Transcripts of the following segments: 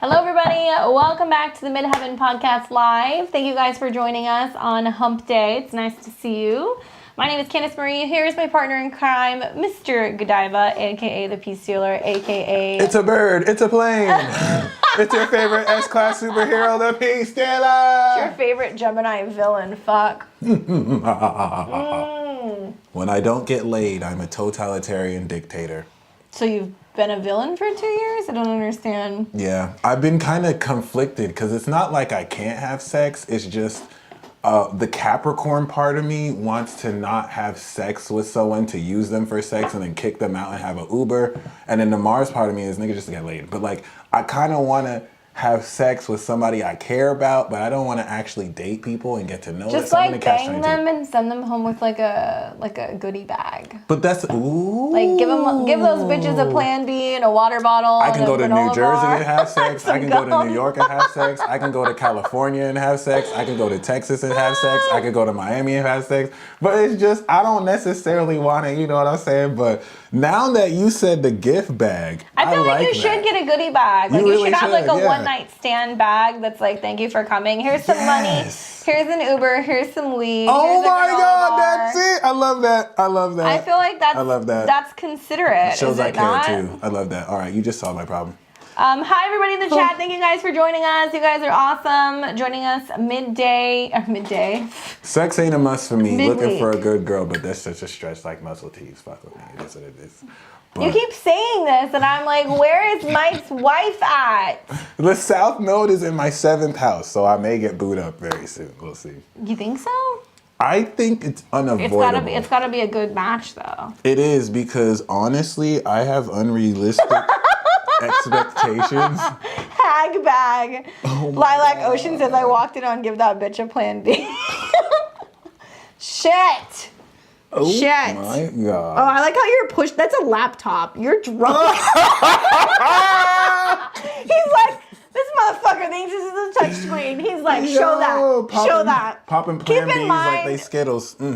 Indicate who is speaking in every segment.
Speaker 1: Hello everybody, welcome back to the Midheaven Podcast Live. Thank you guys for joining us on Hump Day. It's nice to see you. My name is Candice Marie. Here's my partner in crime, Mr. Godiva, aka the Peace Stealer, aka...
Speaker 2: It's a bird. It's a plane. It's your favorite S-class superhero, the Peace Stealer.
Speaker 1: It's your favorite Gemini villain, fuck.
Speaker 2: When I don't get laid, I'm a totalitarian dictator.
Speaker 1: So you've been a villain for 2 years? I don't understand.
Speaker 2: Yeah, I've been kind of conflicted because it's not like I can't have sex. It's just the Capricorn part of me wants to not have sex with someone, to use them for sex and then kick them out and have an Uber. And then the Mars part of me is nigga just to get laid. But like, I kind of want to have sex with somebody I care about, but I don't want to actually date people and get to know
Speaker 1: Just
Speaker 2: them.
Speaker 1: like bang them and send them home with like a goodie bag.
Speaker 2: But that's ooh.
Speaker 1: Like give those bitches a Plan B and a water bottle.
Speaker 2: I can go to New Jersey and have sex. I can go to
Speaker 1: gum.
Speaker 2: New York and have sex. I can go to California and have sex. I can go to Texas and have sex. I can go to Miami and have sex. But it's just, I don't necessarily want to, you know what I'm saying? But now that you said the gift bag,
Speaker 1: I feel like you
Speaker 2: that.
Speaker 1: should get a goodie bag. Like
Speaker 2: You
Speaker 1: you
Speaker 2: really
Speaker 1: should have like a
Speaker 2: should, yeah.
Speaker 1: one night stand bag that's like, thank you for coming. Here's some money. Here's an Uber. Here's some weed.
Speaker 2: Oh
Speaker 1: here's
Speaker 2: my
Speaker 1: a
Speaker 2: God,
Speaker 1: bar.
Speaker 2: that's it. I love that. I love that.
Speaker 1: I feel like
Speaker 2: I love that.
Speaker 1: That's considerate.
Speaker 2: It shows
Speaker 1: is
Speaker 2: I
Speaker 1: it
Speaker 2: care
Speaker 1: not?
Speaker 2: too. I love that. All right, you just solved my problem.
Speaker 1: Hi everybody in the chat. Thank you guys for joining us. You guys are awesome. Joining us midday.
Speaker 2: Sex ain't a must for me.
Speaker 1: Midweek.
Speaker 2: Looking for a good girl, but that's such a stretch like muscle tees. Fuck with me. That's what it is. But
Speaker 1: You keep saying this, and I'm like, where is Mike's wife at?
Speaker 2: the South Node is in my 7th house, so I may get booed up very soon. We'll see.
Speaker 1: You think so?
Speaker 2: I think it's unavoidable.
Speaker 1: It's gotta be a good match though.
Speaker 2: It is, because honestly, I have unrealistic expectations.
Speaker 1: Hag bag.
Speaker 2: Oh my
Speaker 1: Lilac
Speaker 2: God.
Speaker 1: Ocean says I walked in on give that bitch a Plan B. Shit.
Speaker 2: Oh
Speaker 1: Shit.
Speaker 2: my
Speaker 1: Oh,
Speaker 2: God.
Speaker 1: I like how you're pushed. That's a laptop. You're drunk. He's like, this motherfucker thinks this is a touch screen. He's like, show that. Show that.
Speaker 2: Popping Plan
Speaker 1: Keep in
Speaker 2: Bs
Speaker 1: mind,
Speaker 2: like they Skittles.
Speaker 1: by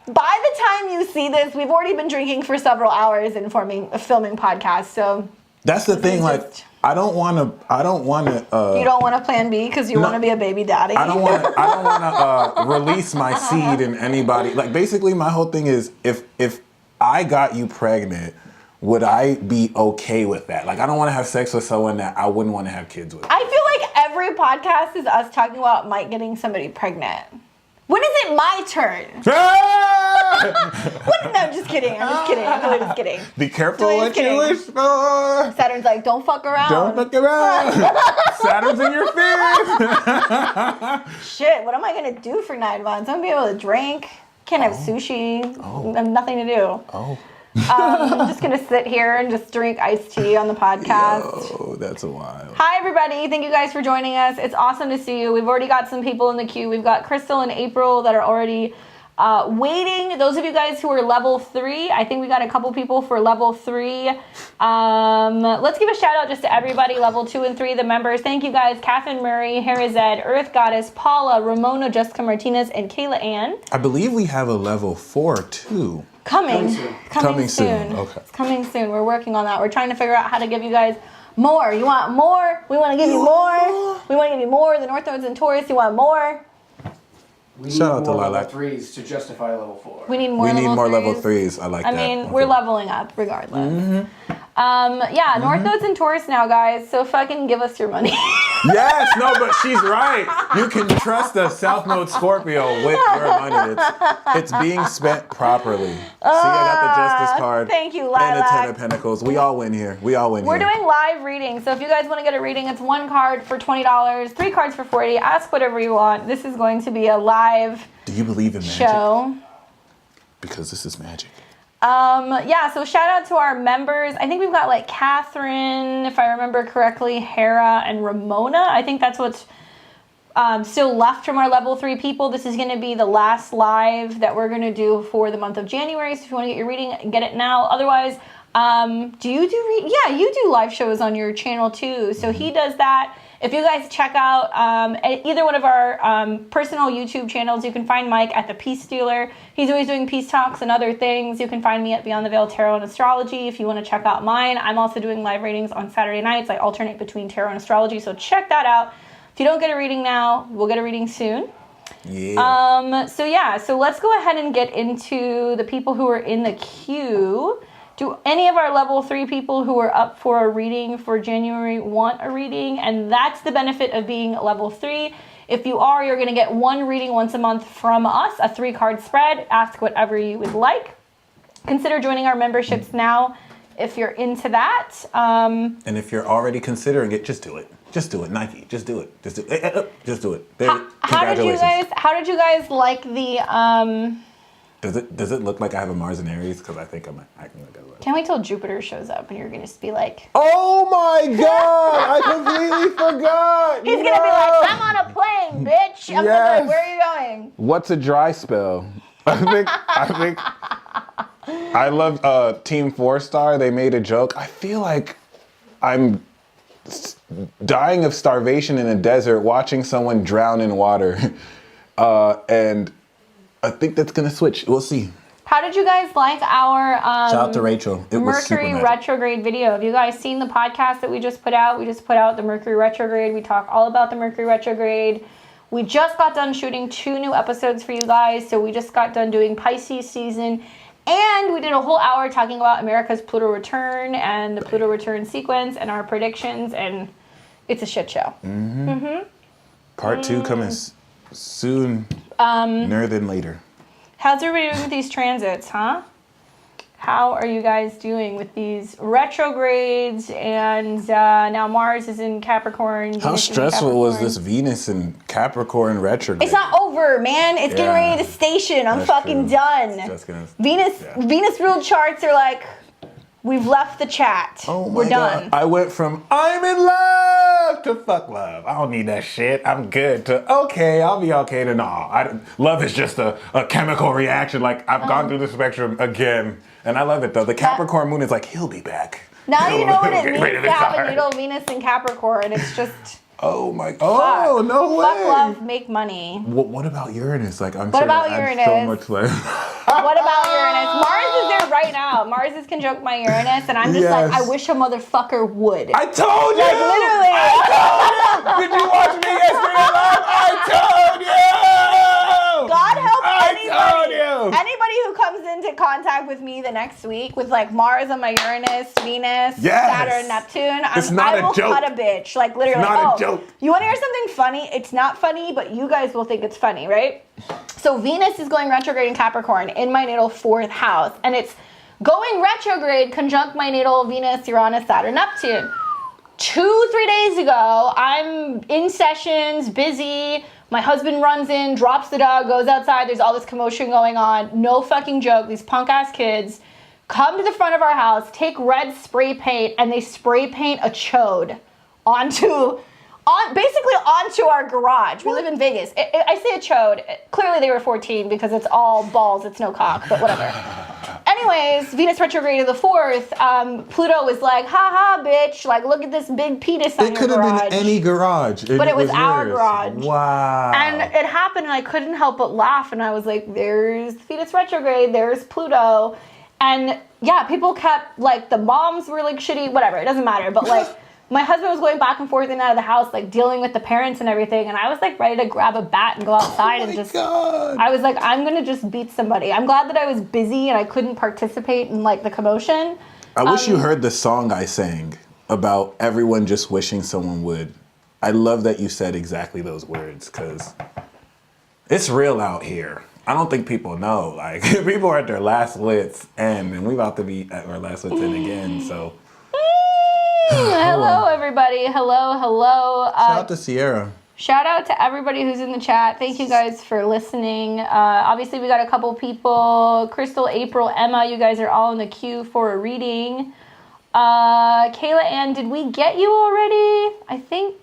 Speaker 1: the time you see this, we've already been drinking for several hours and filming podcasts. So
Speaker 2: That's the thing. Like,
Speaker 1: just-
Speaker 2: I don't want to.
Speaker 1: you don't want a Plan B because you want to be a baby daddy.
Speaker 2: I don't want to release my seed in anybody. Like, basically, my whole thing is, if I got you pregnant, would I be okay with that? Like, I don't want to have sex with someone that I wouldn't want to have kids with.
Speaker 1: I feel like every podcast is us talking about Mike getting somebody pregnant. When is it my turn? No, I'm just kidding. I'm really just kidding.
Speaker 2: Be careful
Speaker 1: Totally
Speaker 2: what
Speaker 1: kidding.
Speaker 2: you wish for.
Speaker 1: Saturn's like, don't fuck around.
Speaker 2: Don't fuck around. Saturn's in your fears.
Speaker 1: Shit, what am I gonna do for 9 months? I'm gonna be able to drink. Can't have sushi. I have nothing to do.
Speaker 2: Oh.
Speaker 1: I'm just gonna sit here and just drink iced tea on the podcast.
Speaker 2: Oh, that's a while.
Speaker 1: Hi everybody, thank you guys for joining us. It's awesome to see you. We've already got some people in the queue. We've got Crystal and April that are already waiting. Those of you guys who are level 3, I think we got a couple people for level 3. Let's give a shout out just to everybody, level 2 and 3, the members. Thank you guys, Catherine Murray, Harazed, Earth Goddess, Paula, Ramona, Jessica Martinez, and Kayla Ann.
Speaker 2: I believe we have a level 4 too.
Speaker 1: Coming soon.
Speaker 2: Okay.
Speaker 1: It's coming soon. We're working on that. We're trying to figure out how to give you guys more. You want more? We want to give you more. We want to give you more. The North Nodes and Taurus, you want more?
Speaker 3: We
Speaker 2: Shout out
Speaker 3: need
Speaker 2: to
Speaker 3: more
Speaker 2: Lilac.
Speaker 3: level 3s to justify level 4.
Speaker 1: We need more.
Speaker 2: We need more level
Speaker 1: threes.
Speaker 2: 3s. I like
Speaker 1: I
Speaker 2: that.
Speaker 1: mean, we're leveling up regardless. Yeah, North Nodes and Taurus now, guys. So fucking give us your money.
Speaker 2: Yes, no, but she's right. You can trust a South Node Scorpio with your money. It's being spent properly. See, I got the Justice card.
Speaker 1: Thank you,
Speaker 2: And the
Speaker 1: Lilac.
Speaker 2: 10 of Pentacles. We all win here. We all win
Speaker 1: We're
Speaker 2: here.
Speaker 1: doing live readings, so if you guys want to get a reading, it's 1 card for $20, 3 cards for $40. Ask whatever you want. This is going to be a live
Speaker 2: Do you believe in magic?
Speaker 1: show.
Speaker 2: Because this is magic.
Speaker 1: Yeah, so shout out to our members. I think we've got like Catherine, if I remember correctly, Hera, and Ramona. I think that's what's still left from our level 3 people. This is going to be the last live that we're going to do for the month of January. So if you want to get your reading, get it now. Otherwise, do you do yeah, you do live shows on your channel too. So he does that. If you guys check out either one of our personal YouTube channels, you can find Mike at the Peace Stealer. He's always doing peace talks and other things. You can find me at Beyond the Veil Tarot and Astrology if you want to check out mine. I'm also doing live readings on Saturday nights. I alternate between tarot and astrology, so check that out. If you don't get a reading now, we'll get a reading soon.
Speaker 2: Yeah.
Speaker 1: So let's go ahead and get into the people who are in the queue. Do any of our level 3 people who are up for a reading for January want a reading? And that's the benefit of being level 3. If you are, you're going to get one reading once a month from us, a 3-card spread. Ask whatever you would like. Consider joining our memberships now if you're into that.
Speaker 2: And if you're already considering it, just do it. Just do it, Nike. Just do it. Just do it. Just do it. There,
Speaker 1: How did you guys like the
Speaker 2: Does it look like I have a Mars and Aries? Because I think I'm acting like I look.
Speaker 1: Can't wait till Jupiter shows up and you're gonna just be like,
Speaker 2: oh my God! I completely forgot.
Speaker 1: He's gonna be like, I'm on a plane, bitch. I'm gonna be like, where are you going?
Speaker 2: What's a dry spell? I think I love Team 4-Star. They made a joke. I feel like I'm dying of starvation in a desert watching someone drown in water. And I think that's gonna switch. We'll see.
Speaker 1: How did you guys like our
Speaker 2: Shout out to Rachel. It was super
Speaker 1: Mercury
Speaker 2: magic.
Speaker 1: retrograde video? Have you guys seen the podcast that we just put out? We just put out the Mercury retrograde. We talk all about the Mercury retrograde. We just got done shooting 2 new episodes for you guys. So we just got done doing Pisces season. And we did a whole hour talking about America's Pluto return and the Pluto return sequence and our predictions. And it's a shit show.
Speaker 2: Part 2 coming soon, than later.
Speaker 1: How's everybody doing with these transits, huh? How are you guys doing with these retrogrades? And now Mars is in Capricorn.
Speaker 2: How
Speaker 1: Venus is in
Speaker 2: stressful was
Speaker 1: Capricorn.
Speaker 2: this Venus and Capricorn retrograde?
Speaker 1: It's not over, man. It's getting ready to station. I'm
Speaker 2: That's
Speaker 1: fucking
Speaker 2: true.
Speaker 1: done.
Speaker 2: Just gonna-
Speaker 1: Venus ruled charts are like, we've left the chat.
Speaker 2: Oh my
Speaker 1: We're done.
Speaker 2: God. I went from I'm in love to fuck love. I don't need that shit. I'm good to okay, I'll be okay to nah. Love is just a chemical reaction. Like I've gone through the spectrum again. And I love it though. The Capricorn moon is like, he'll be back.
Speaker 1: Now you know what it
Speaker 2: Get
Speaker 1: means
Speaker 2: rid of
Speaker 1: to
Speaker 2: this
Speaker 1: have a
Speaker 2: heart.
Speaker 1: needle Venus in Capricorn. It's just
Speaker 2: Oh my oh no way.
Speaker 1: fuck love, make money.
Speaker 2: What about Uranus? Like I'm
Speaker 1: What
Speaker 2: sure
Speaker 1: about
Speaker 2: that adds so
Speaker 1: Uranus?
Speaker 2: much like
Speaker 1: What about Uranus? Mars is there right now. Mars is conjunct my Uranus, and I'm just like,
Speaker 2: Yes.
Speaker 1: I wish a motherfucker would.
Speaker 2: I told you!
Speaker 1: Like, literally.
Speaker 2: Did you watch me yesterday live? I told you!
Speaker 1: God help
Speaker 2: I told
Speaker 1: anybody.
Speaker 2: you!
Speaker 1: Anybody who comes into contact with me the next week with like Mars on my Uranus, Venus,
Speaker 2: Yes.
Speaker 1: Saturn, Neptune,
Speaker 2: It's not
Speaker 1: I will
Speaker 2: a joke.
Speaker 1: cut a bitch. Like literally.
Speaker 2: It's not a joke.
Speaker 1: You want to hear something funny? It's not funny, but you guys will think it's funny, right? So Venus is going retrograde in Capricorn in my natal 4th house, and it's going retrograde conjunct my natal Venus, Uranus, Saturn, Neptune. 2-3 days ago, I'm in sessions, busy. My husband runs in, drops the dog, goes outside. There's all this commotion going on. No fucking joke. These punk ass kids come to the front of our house, take red spray paint, and they spray paint a chode onto our garage. We live in Vegas. I say a chode. Clearly they were 14 because it's all balls. It's no cock, but whatever. Anyways, Venus retrograde of the 4th. Pluto was like, ha ha, bitch. Like, look at this big penis on
Speaker 2: It
Speaker 1: your
Speaker 2: could have
Speaker 1: garage.
Speaker 2: been any garage.
Speaker 1: But it was our
Speaker 2: yours.
Speaker 1: garage.
Speaker 2: Wow.
Speaker 1: And it happened, and I couldn't help but laugh. And I was like, there's Venus retrograde, there's Pluto. And yeah, people kept, like, the moms were like shitty, whatever, it doesn't matter. But like, my husband was going back and forth in and out of the house, like dealing with the parents and everything. And I was like ready to grab a bat and go outside and just,
Speaker 2: God.
Speaker 1: I was like, I'm going to just beat somebody. I'm glad that I was busy and I couldn't participate in like the commotion.
Speaker 2: I wish you heard the song I sang about everyone just wishing someone would. I love that you said exactly those words because it's real out here. I don't think people know. Like, people are at their last wits end, and we about to be at our last wits end again, so.
Speaker 1: Hello, everybody. Hello.
Speaker 2: Shout out to Sierra.
Speaker 1: Shout out to everybody who's in the chat. Thank you guys for listening. Obviously, we got a couple people. Crystal, April, Emma, you guys are all in the queue for a reading. Kayla Ann, did we get you already? I think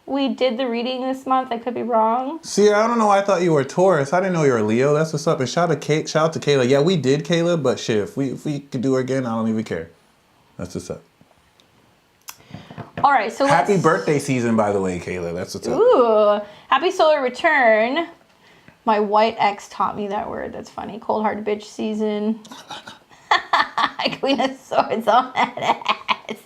Speaker 1: we did the reading this month. I could be wrong.
Speaker 2: Sierra, I don't know why I thought you were a Taurus. I didn't know you were a Leo. That's what's up. And shout out to Kayla. Yeah, we did, Kayla, but shit, if we could do it again, I don't even care. That's what's up.
Speaker 1: All right, so
Speaker 2: Happy birthday season, by the way, Kayla. That's what's up.
Speaker 1: Ooh, happy solar return. My white ex taught me that word. That's funny. Cold hard bitch season. Queen of Swords on that ass.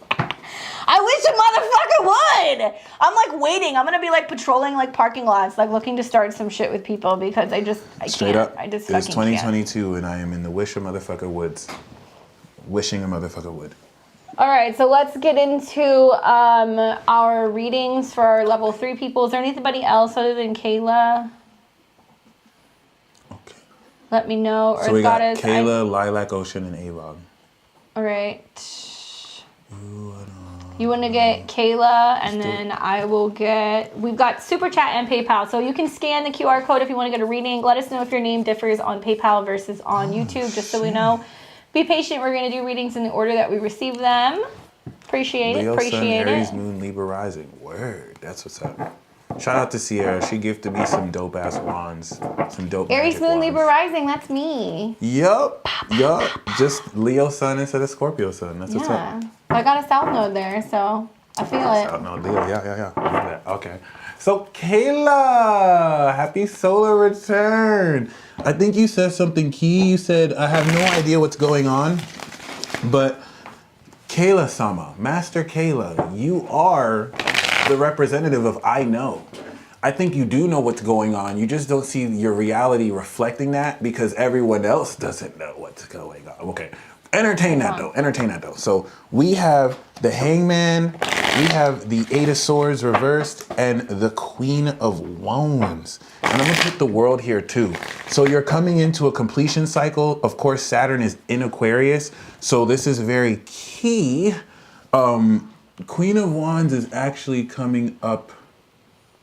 Speaker 1: I wish wish a motherfucker would. I'm like waiting. I'm gonna be like patrolling like parking lots, like looking to start some shit with people because I
Speaker 2: Straight
Speaker 1: can't.
Speaker 2: up.
Speaker 1: I just
Speaker 2: It's
Speaker 1: fucking can't.
Speaker 2: 2022 and I am in the wish a motherfucker woods. Wishing a motherfucker would.
Speaker 1: All right, so let's get into our readings for our level 3 people. Is there anybody else other than Kayla?
Speaker 2: Okay.
Speaker 1: Let me know.
Speaker 2: So we got Kayla, Lilac Ocean, and Avog.
Speaker 1: All right. You want to get Kayla, and then I will get... We've got Super Chat and PayPal, so you can scan the QR code if you want to get a reading. Let us know if your name differs on PayPal versus on YouTube, just so we know. Be patient. We're going to do readings in the order that we receive them. Appreciate it.
Speaker 2: Leo,
Speaker 1: Appreciate
Speaker 2: Sun,
Speaker 1: it.
Speaker 2: Aries, Moon, Libra, Rising. Word. That's what's up. Shout out to Sierra. She gifted me some dope-ass wands. Some dope
Speaker 1: Aries,
Speaker 2: magic
Speaker 1: Moon,
Speaker 2: wands.
Speaker 1: Libra, Rising. That's me.
Speaker 2: Yup. Just Leo Sun instead of Scorpio Sun. That's what's up.
Speaker 1: I got a South Node there, so I feel it.
Speaker 2: Oh, no, Leo. Yeah. I love that. Okay. So, Kayla, happy solar return. I think you said something key. You said, I have no idea what's going on, but Kayla-sama, Master Kayla, you are the representative of I know. I think you do know what's going on. You just don't see your reality reflecting that because everyone else doesn't know what's going on. Okay. Entertain that though. So we have the Hangman, we have the Eight of Swords reversed, and the Queen of Wands. And I'm gonna put the World here too. So you're coming into a completion cycle. Of course, Saturn is in Aquarius, so this is very key. Queen of Wands is actually coming up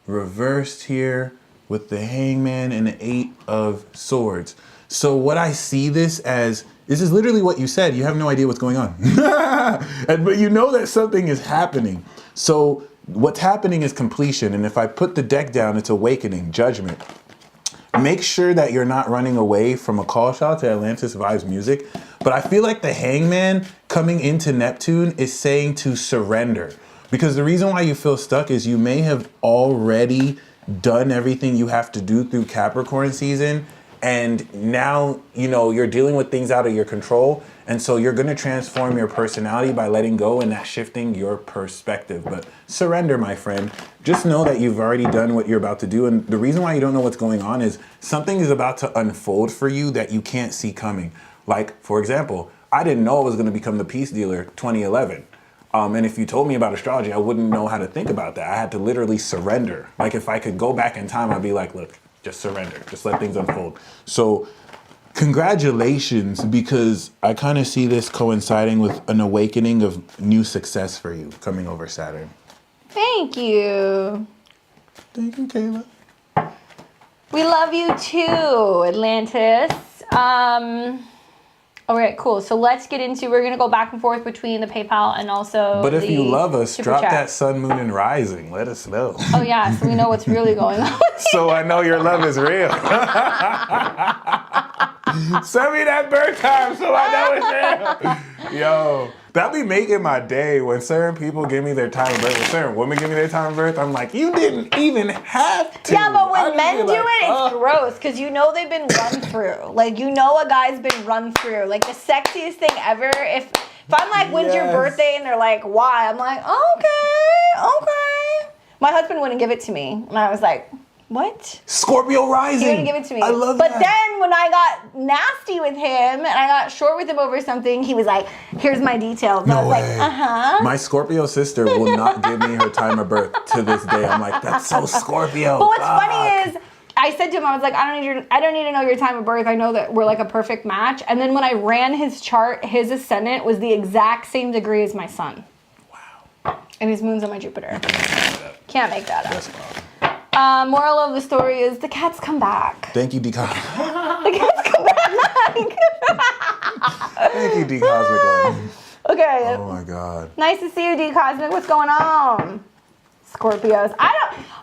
Speaker 2: reversed here with the Hangman and the Eight of Swords. So what I see this is literally what you said. You have no idea what's going on. But you know that something is happening. So what's happening is completion. And if I put the deck down, it's awakening, judgment. Make sure that you're not running away from a call. Shout out to Atlantis Vibes Music. But I feel like the Hangman coming into Neptune is saying to surrender. Because the reason why you feel stuck is you may have already done everything you have to do through Capricorn season. And now, you're dealing with things out of your control. And so you're going to transform your personality by letting go and that shifting your perspective. But surrender, my friend. Just know that you've already done what you're about to do. And the reason why you don't know what's going on is something is about to unfold for you that you can't see coming. Like, for example, I didn't know I was going to become the peace dealer 2011. And if you told me about astrology, I wouldn't know how to think about that. I had to literally surrender. Like if I could go back in time, I'd be like, look, just surrender. Just let things unfold. So congratulations, because I kind of see this coinciding with an awakening of new success for you coming over Saturn.
Speaker 1: Thank you.
Speaker 2: Thank you, Kayla.
Speaker 1: We love you too, Atlantis. All right, cool. So let's get into, we're going to go back and forth between the PayPal and also
Speaker 2: But if
Speaker 1: the
Speaker 2: you love us,
Speaker 1: Super
Speaker 2: drop
Speaker 1: Chat.
Speaker 2: that sun, moon, and rising. Let us know.
Speaker 1: Oh yeah, so we know what's really going on.
Speaker 2: So I know your love is real. Send me that birth time so I know it's real. Yo, that be making my day when certain people give me their time of birth. When certain women give me their time of birth, I'm like, you didn't even have to.
Speaker 1: Yeah, but
Speaker 2: I
Speaker 1: when
Speaker 2: just
Speaker 1: men
Speaker 2: be
Speaker 1: do
Speaker 2: like,
Speaker 1: it, it's gross because they've been run through. Like a guy's been run through. Like the sexiest thing ever. If I'm like, when's your birthday? And they're like, why? I'm like, okay. My husband wouldn't give it to me, and I was like, what?
Speaker 2: Scorpio rising.
Speaker 1: He wouldn't give it to me.
Speaker 2: I love
Speaker 1: but
Speaker 2: that.
Speaker 1: then when I got nasty with him and I got short with him over something, he was like, here's my details. And I was
Speaker 2: way.
Speaker 1: like,
Speaker 2: My Scorpio sister will not give me her time of birth to this day. I'm like, that's so Scorpio.
Speaker 1: But what's funny is, I said to him, I was like, I don't need to know your time of birth. I know that we're like a perfect match. And then when I ran his chart, his ascendant was the exact same degree as my sun.
Speaker 2: Wow.
Speaker 1: And his moon's on my Jupiter. Can't make that up.
Speaker 2: That's wild.
Speaker 1: Moral of the story is the cats come back.
Speaker 2: Thank you, D-Cosmic.
Speaker 1: The cats come back.
Speaker 2: Thank you, D-Cosmic.
Speaker 1: Okay.
Speaker 2: Oh my God.
Speaker 1: Nice to see you, D Cosmic. What's going on? Scorpios.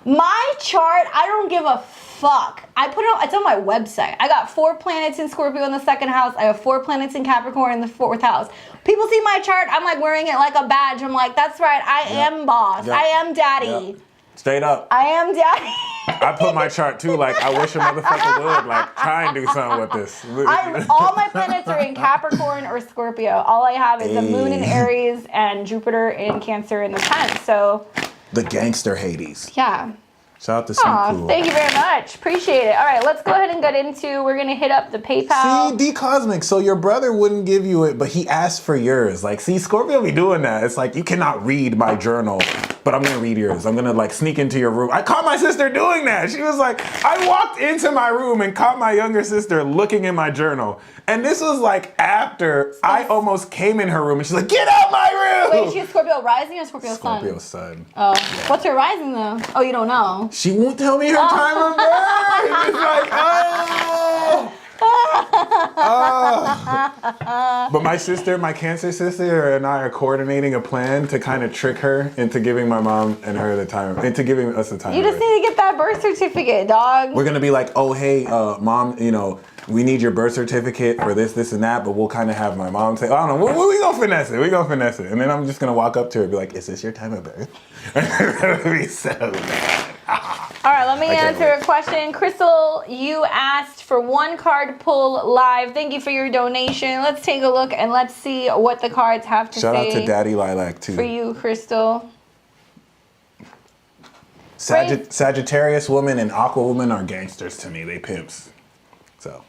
Speaker 1: My chart, I don't give a fuck. I put it on, it's on my website. I got 4 planets in Scorpio in the 2nd house. I have 4 planets in Capricorn in the 4th house. People see my chart, I'm like wearing it like a badge. I'm like, that's right, I am boss.
Speaker 2: Yep.
Speaker 1: I am daddy.
Speaker 2: Yep. Straight up.
Speaker 1: I am daddy.
Speaker 2: I put my chart too, like, I wish a motherfucker would, like, try and do something with this.
Speaker 1: All my planets are in Capricorn or Scorpio. All I have is the moon in Aries and Jupiter in Cancer in the 10th. So
Speaker 2: The gangster Hades.
Speaker 1: yeah.
Speaker 2: Shout out to some cool.
Speaker 1: Thank you very much. Appreciate it. All right, let's go ahead and get into, we're going to hit up the PayPal.
Speaker 2: See, D-Cosmic, so your brother wouldn't give you it, but he asked for yours. Like, see, Scorpio be doing that. It's like, you cannot read my journal, but I'm gonna read yours. I'm gonna like sneak into your room. I caught my sister doing that. She was like, I walked into my room and caught my younger sister looking in my journal. And this was like after I almost came in her room and she's like, get out my room!
Speaker 1: Wait, she's Scorpio rising or Scorpio sun?
Speaker 2: Scorpio sun.
Speaker 1: Oh, what's her rising though? Oh, you don't know.
Speaker 2: She won't tell me her time of birth. It's like, oh! But my sister, my Cancer sister, and I are coordinating a plan to kind of trick her into giving my mom and her the time, into giving us the time.
Speaker 1: You just need to get that birth certificate, dog.
Speaker 2: We're gonna be like, oh hey, mom, you know, we need your birth certificate for this, this, and that. But we'll kind of have my mom say, I don't know, we gonna finesse it. We gonna finesse it, and then I'm just gonna walk up to her and be like, is this your time of birth? That would be so bad.
Speaker 1: All right, let me answer a question. Crystal, you asked for one card pull live. Thank you for your donation. Let's take a look and let's see what the cards have to say.
Speaker 2: Shout out to Daddy Lilac too.
Speaker 1: For you, Crystal.
Speaker 2: Sagittarius woman and Aqua woman are gangsters to me. They pimps. So.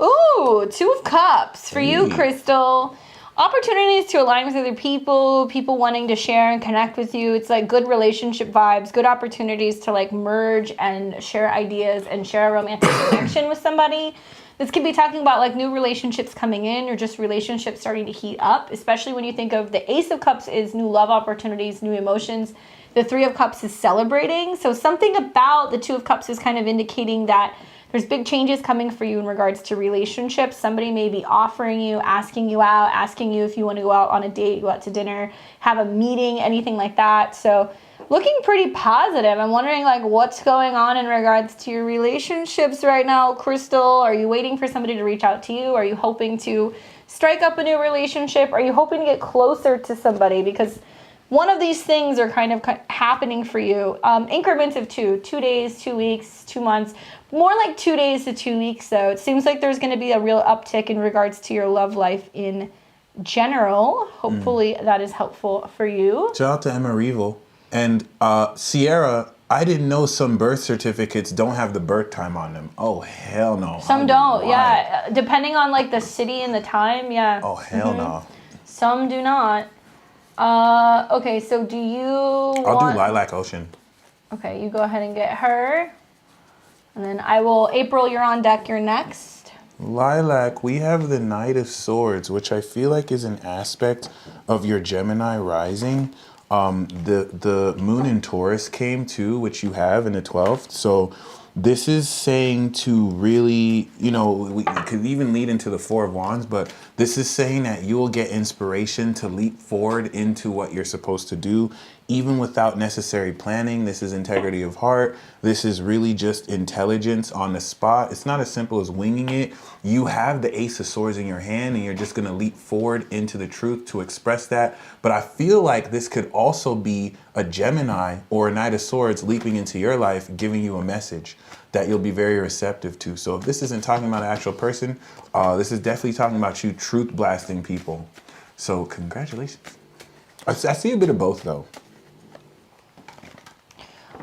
Speaker 1: Ooh, 2 of Cups for you, Crystal. Opportunities to align with other people, people wanting to share and connect with you. It's like good relationship vibes, good opportunities to like merge and share ideas and share a romantic connection with somebody. This could be talking about like new relationships coming in or just relationships starting to heat up, especially when you think of the Ace of Cups is new love opportunities, new emotions. The 3 of Cups is celebrating. So something about the 2 of Cups is kind of indicating that there's big changes coming for you in regards to relationships. Somebody may be offering you, asking you out, asking you if you want to go out on a date, go out to dinner, have a meeting, anything like that. So looking pretty positive. I'm wondering like what's going on in regards to your relationships right now, Crystal. Are you waiting for somebody to reach out to you? Are you hoping to strike up a new relationship? Are you hoping to get closer to somebody? Because one of these things are kind of happening for you. Increments of 2 days, 2 weeks, 2 months. More like 2 days to 2 weeks, though. It seems like there's going to be a real uptick in regards to your love life in general. Hopefully that is helpful for you.
Speaker 2: Shout out to Emma Revel. And Sierra, I didn't know some birth certificates don't have the birth time on them. Oh, hell no.
Speaker 1: Some don't, yeah. Depending on like the city and the time, yeah.
Speaker 2: Oh, hell no.
Speaker 1: Some do not. Okay, so do you
Speaker 2: I'll do Lilac Ocean.
Speaker 1: Okay, you go ahead and get her. And then I will, April, you're on deck, you're next.
Speaker 2: Lilac, we have the Knight of Swords, which I feel like is an aspect of your Gemini rising. The Moon in Taurus came too, which you have in the 12th. So this is saying to really, you know, we could even lead into the 4 of Wands, but this is saying that you will get inspiration to leap forward into what you're supposed to do, even without necessary planning. This is integrity of heart. This is really just intelligence on the spot. It's not as simple as winging it. You have the Ace of Swords in your hand and you're just going to leap forward into the truth to express that. But I feel like this could also be a Gemini or a Knight of Swords leaping into your life, giving you a message that you'll be very receptive to. So if this isn't talking about an actual person, this is definitely talking about you truth blasting people. So congratulations. I see a bit of both though.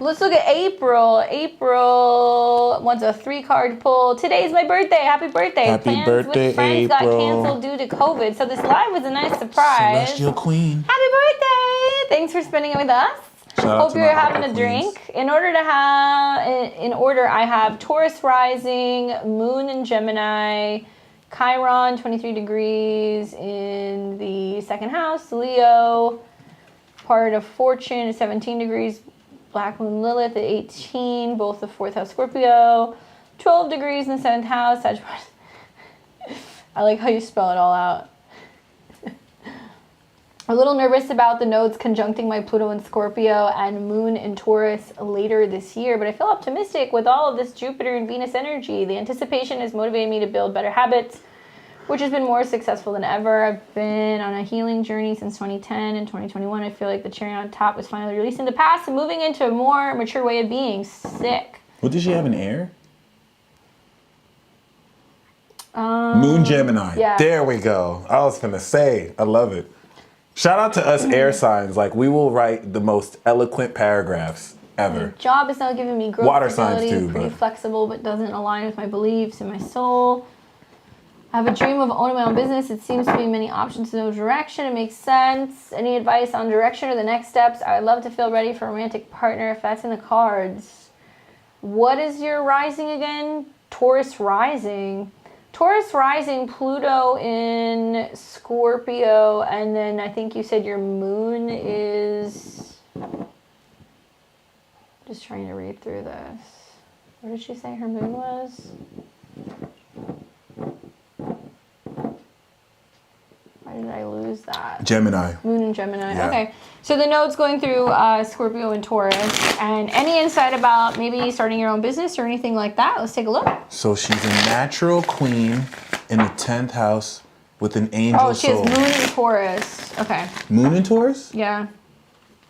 Speaker 1: Let's look at April. April wants a 3-card pull. Today's my birthday. Happy birthday.
Speaker 2: Happy
Speaker 1: Plans
Speaker 2: birthday,
Speaker 1: with friends
Speaker 2: April.
Speaker 1: got canceled due to COVID. So this live was a nice surprise.
Speaker 2: Celestial Queen.
Speaker 1: Happy birthday. Thanks for spending it with us.
Speaker 2: Shout out
Speaker 1: Hope
Speaker 2: to
Speaker 1: you're
Speaker 2: my
Speaker 1: having
Speaker 2: Aqua
Speaker 1: a drink. In order, I have Taurus rising, Moon in Gemini, Chiron 23 degrees in the 2nd house, Leo, part of Fortune is 17 degrees, Black Moon Lilith at 18, both the 4th house Scorpio, 12 degrees in the 7th house, Sagittarius. I like how you spell it all out. A little nervous about the nodes conjuncting my Pluto in Scorpio and Moon in Taurus later this year, but I feel optimistic with all of this Jupiter and Venus energy. The anticipation is motivating me to build better habits, which has been more successful than ever. I've been on a healing journey since 2010 and 2021. I feel like the cherry on top was finally releasing the past and moving into a more mature way of being. Sick.
Speaker 2: What did she have in air? Moon Gemini.
Speaker 1: Yeah.
Speaker 2: There we go. I was gonna say, I love it. Shout out to us air signs. Like, we will write the most eloquent paragraphs ever.
Speaker 1: Job is now giving me growth.
Speaker 2: Water signs
Speaker 1: ability,
Speaker 2: too,
Speaker 1: pretty
Speaker 2: but
Speaker 1: flexible, but doesn't align with my beliefs and my soul. I have a dream of owning my own business. It seems to be many options, no direction. It makes sense. Any advice on direction or the next steps? I would love to feel ready for a romantic partner if that's in the cards. What is your rising again? Taurus rising. Taurus rising, Pluto in Scorpio, and then I think you said your moon is... Just trying to read through this. Where did she say her moon was? Why did I lose that?
Speaker 2: Gemini.
Speaker 1: Moon and Gemini.
Speaker 2: Yeah.
Speaker 1: Okay. So the node's going through Scorpio and Taurus. And any insight about maybe starting your own business or anything like that? Let's take a look.
Speaker 2: So she's a natural queen in the 10th house with an angel
Speaker 1: Oh, she has
Speaker 2: soul.
Speaker 1: Moon and Taurus. Okay.
Speaker 2: Moon in Taurus?
Speaker 1: Yeah.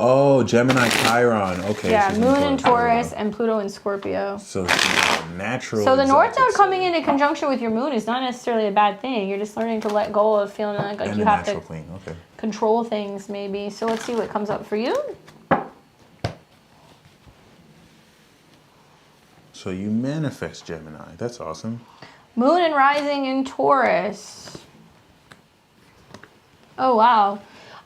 Speaker 2: Oh, Gemini Chiron. Okay.
Speaker 1: Yeah,
Speaker 2: she's
Speaker 1: Moon in Taurus
Speaker 2: Chiron.
Speaker 1: and Pluto in Scorpio.
Speaker 2: So she's a natural.
Speaker 1: So the North
Speaker 2: exalted
Speaker 1: Node coming
Speaker 2: soul.
Speaker 1: in conjunction with your Moon is not necessarily a bad thing. You're just learning to let go of feeling like
Speaker 2: And
Speaker 1: you
Speaker 2: a
Speaker 1: have to
Speaker 2: natural queen. Okay.
Speaker 1: control things maybe. So let's see what comes up for you.
Speaker 2: So you manifest Gemini. That's awesome.
Speaker 1: Moon and rising in Taurus. Oh wow.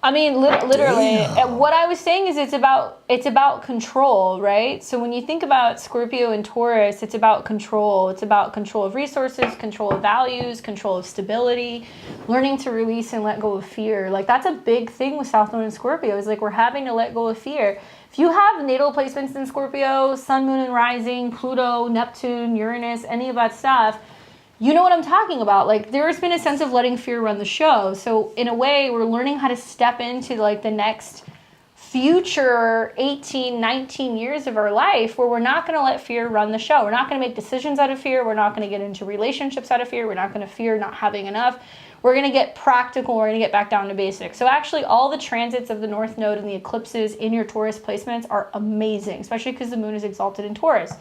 Speaker 1: I mean, literally,
Speaker 2: Damn.
Speaker 1: what I was saying is it's about control, right? So when you think about Scorpio and Taurus, it's about control. It's about control of resources, control of values, control of stability, learning to release and let go of fear. Like, that's a big thing with South Node and Scorpio, is like we're having to let go of fear. If you have natal placements in Scorpio, Sun, Moon, and Rising, Pluto, Neptune, Uranus, any of that stuff, you know what I'm talking about. Like, there's been a sense of letting fear run the show. So in a way, we're learning how to step into like the next future 18, 19 years of our life where we're not going to let fear run the show. We're not going to make decisions out of fear. We're not going to get into relationships out of fear. We're not going to fear not having enough. We're going to get practical. We're going to get back down to basics. So actually, all the transits of the North Node and the eclipses in your Taurus placements are amazing, especially because the moon is exalted in Taurus.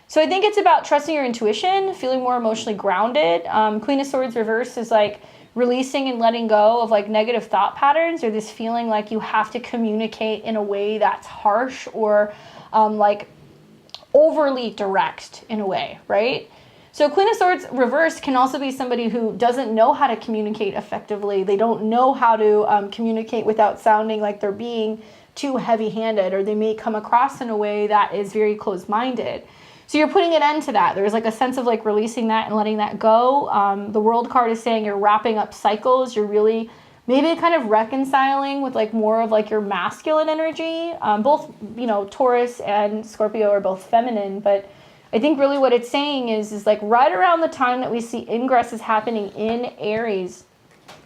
Speaker 1: So I think it's about trusting your intuition, feeling more emotionally grounded. Queen of Swords reverse is like releasing and letting go of like negative thought patterns, or this feeling like you have to communicate in a way that's harsh or like overly direct in a way, right? So Queen of Swords reverse can also be somebody who doesn't know how to communicate effectively. They don't know how to communicate without sounding like they're being too heavy-handed, or they may come across in a way that is very closed-minded. So you're putting an end to that. There's like a sense of like releasing that and letting that go. The World card is saying you're wrapping up cycles. You're really maybe kind of reconciling with like more of like your masculine energy. Both, you know, Taurus and Scorpio are both feminine, but I think really what it's saying is like right around the time that we see ingresses happening in Aries,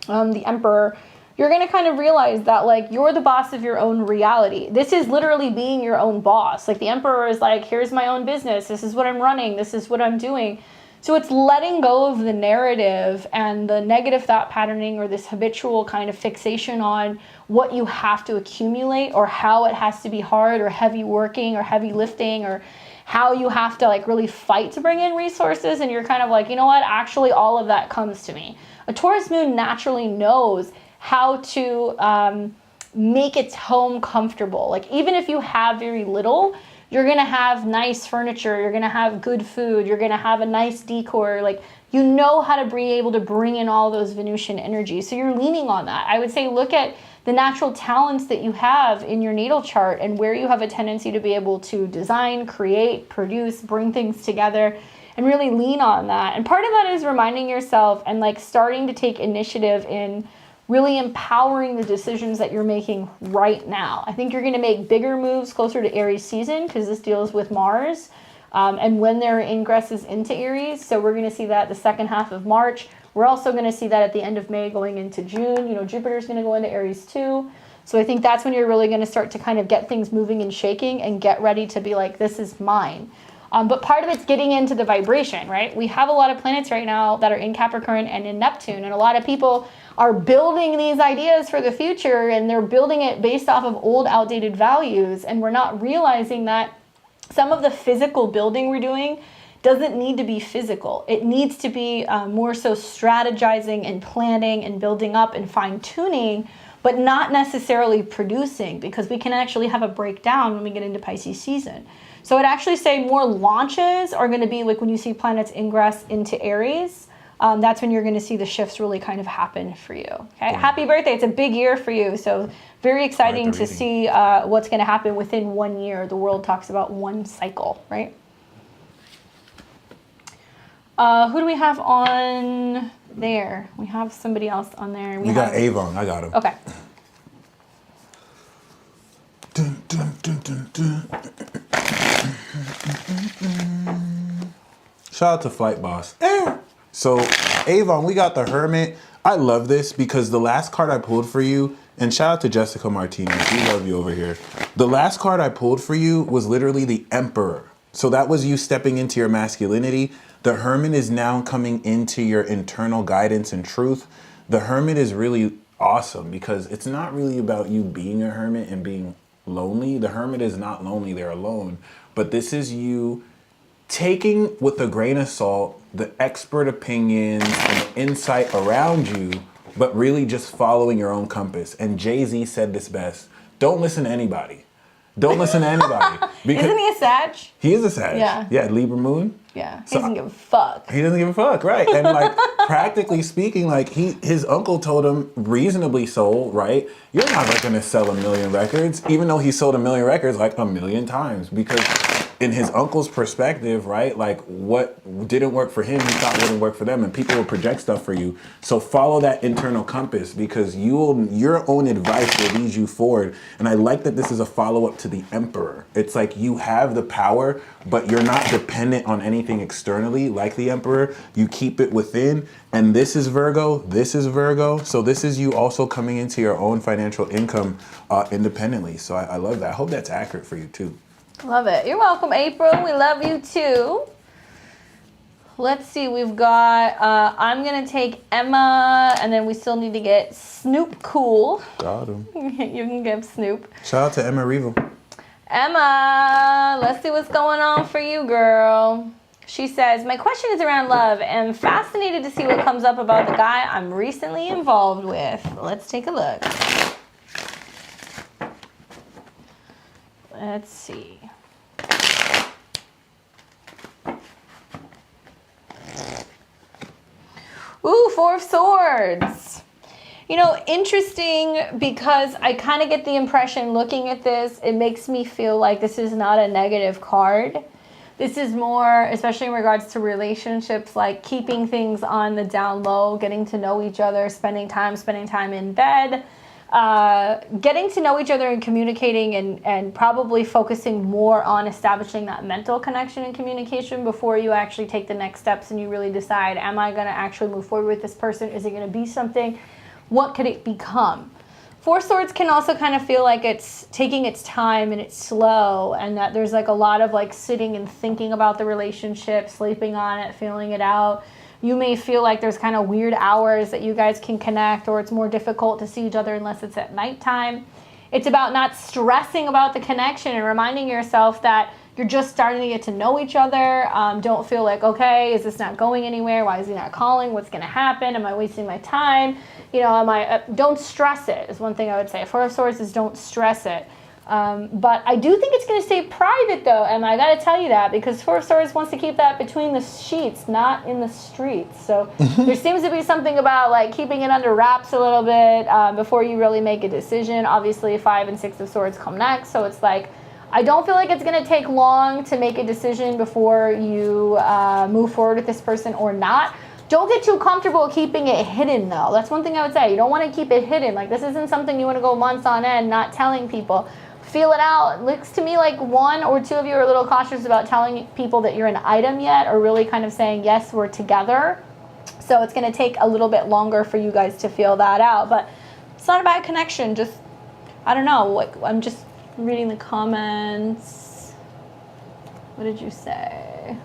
Speaker 1: the Emperor, you're going to kind of realize that like you're the boss of your own reality. This is literally being your own boss. Like the Emperor is like, here's my own business. This is what I'm running. This is what I'm doing. So it's letting go of the narrative and the negative thought patterning, or this habitual kind of fixation on what you have to accumulate, or how it has to be hard or heavy working or heavy lifting, or how you have to like really fight to bring in resources. And you're kind of like, you know what? Actually, all of that comes to me. A Taurus moon naturally knows how to make its home comfortable. Like even if you have very little, you're going to have nice furniture, you're going to have good food, you're going to have a nice decor. Like you know how to be able to bring in all those Venusian energies. So you're leaning on that. I would say look at the natural talents that you have in your natal chart and where you have a tendency to be able to design, create, produce, bring things together, and really lean on that. And part of that is reminding yourself and like starting to take initiative in really empowering the decisions that you're making right now. I think you're going to make bigger moves closer to Aries season, because this deals with Mars and when there are ingresses into Aries. So we're going to see that the second half of March. We're also going to see that at the end of May going into June. You know, Jupiter's going to go into Aries too. So I think that's when you're really going to start to kind of get things moving and shaking and get ready to be like, this is mine. But part of it's getting into the vibration, right? We have a lot of planets right now that are in Capricorn and in Neptune, and a lot of people are building these ideas for the future, and they're building it based off of old, outdated values, and we're not realizing that some of the physical building we're doing doesn't need to be physical. It needs to be more so strategizing and planning and building up and fine-tuning, but not necessarily producing, because we can actually have a breakdown when we get into Pisces season. So I'd actually say more launches are going to be like when you see planets ingress into Aries. That's when you're going to see the shifts really kind of happen for you. Okay, happy birthday! It's a big year for you, so very exciting to see what's going to happen within 1 year. The world talks about one cycle, right? Who do we have on there? We have somebody else on there.
Speaker 2: We got Avon. I got him.
Speaker 1: Okay.
Speaker 2: Dun, dun, dun, dun, dun. Shout out to Flight Boss. So, Avon, we got the Hermit. I love this because the last card I pulled for you, and shout out to Jessica Martinez. We love you over here. The last card I pulled for you was literally the Emperor. So that was you stepping into your masculinity. The Hermit is now coming into your internal guidance and truth. The Hermit is really awesome because it's not really about you being a hermit and being lonely. The Hermit is not lonely, they're alone. But this is you taking with a grain of salt the expert opinions and the insight around you, but really just following your own compass. And Jay-Z said this best: don't listen to anybody. Don't listen to anybody.
Speaker 1: Isn't he a Sag?
Speaker 2: He is a Sag.
Speaker 1: Yeah.
Speaker 2: Yeah, Libra moon.
Speaker 1: Yeah, he doesn't give a fuck.
Speaker 2: He doesn't give a fuck, right? And like practically speaking, like his uncle told him, reasonably so, right? You're not like gonna sell 1 million records, even though he sold 1 million records like 1 million times, because in his uncle's perspective, right? Like what didn't work for him, he thought wouldn't work for them, and people will project stuff for you. So follow that internal compass, because your own advice will lead you forward. And I like that this is a follow-up to the Emperor. It's like you have the power, but you're not dependent on anything externally like the Emperor. You keep it within. And this is Virgo, this is Virgo. So this is you also coming into your own financial income independently. So I love that. I hope that's accurate for you too.
Speaker 1: Love it. You're welcome, April. We love you too. Let's see. We've got, I'm going to take Emma, and then we still need to get Snoop Cool.
Speaker 2: Got him.
Speaker 1: You can give Snoop.
Speaker 2: Shout out to Emma Revel.
Speaker 1: Emma, let's see what's going on for you, girl. She says, my question is around love. I'm fascinated to see what comes up about the guy I'm recently involved with. Let's take a look. Let's see. Ooh, 4 of Swords. You know, interesting, because I kind of get the impression looking at this, it makes me feel like this is not a negative card. This is more, especially in regards to relationships, like keeping things on the down low, getting to know each other, spending time in bed, getting to know each other and communicating, and probably focusing more on establishing that mental connection and communication before you actually take the next steps and you really decide, am I going to actually move forward with this person? Is it going to be something? What could it become? 4 Swords can also kind of feel like it's taking its time and it's slow, and that there's like a lot of like sitting and thinking about the relationship, sleeping on it, feeling it out. You may feel like there's kind of weird hours that you guys can connect, or it's more difficult to see each other unless it's at nighttime. It's about not stressing about the connection and reminding yourself that you're just starting to get to know each other. Don't feel like, okay, is this not going anywhere? Why is he not calling? What's going to happen? Am I wasting my time? You know, don't stress it is one thing I would say. 4 of Swords is don't stress it. But I do think it's going to stay private, though, and I got to tell you that, because 4 of Swords wants to keep that between the sheets, not in the streets. So there seems to be something about like keeping it under wraps a little bit before you really make a decision. Obviously, 5 and 6 of Swords come next, so it's like I don't feel like it's going to take long to make a decision before you move forward with this person or not. Don't get too comfortable keeping it hidden, though. That's one thing I would say. You don't want to keep it hidden. Like, this isn't something you want to go months on end not telling people. Feel it out. It looks to me like 1 or 2 of you are a little cautious about telling people that you're an item yet, or really kind of saying, yes, we're together. So it's going to take a little bit longer for you guys to feel that out. But it's not a bad connection. Just, I don't know. Like, I'm just reading the comments. What did you say?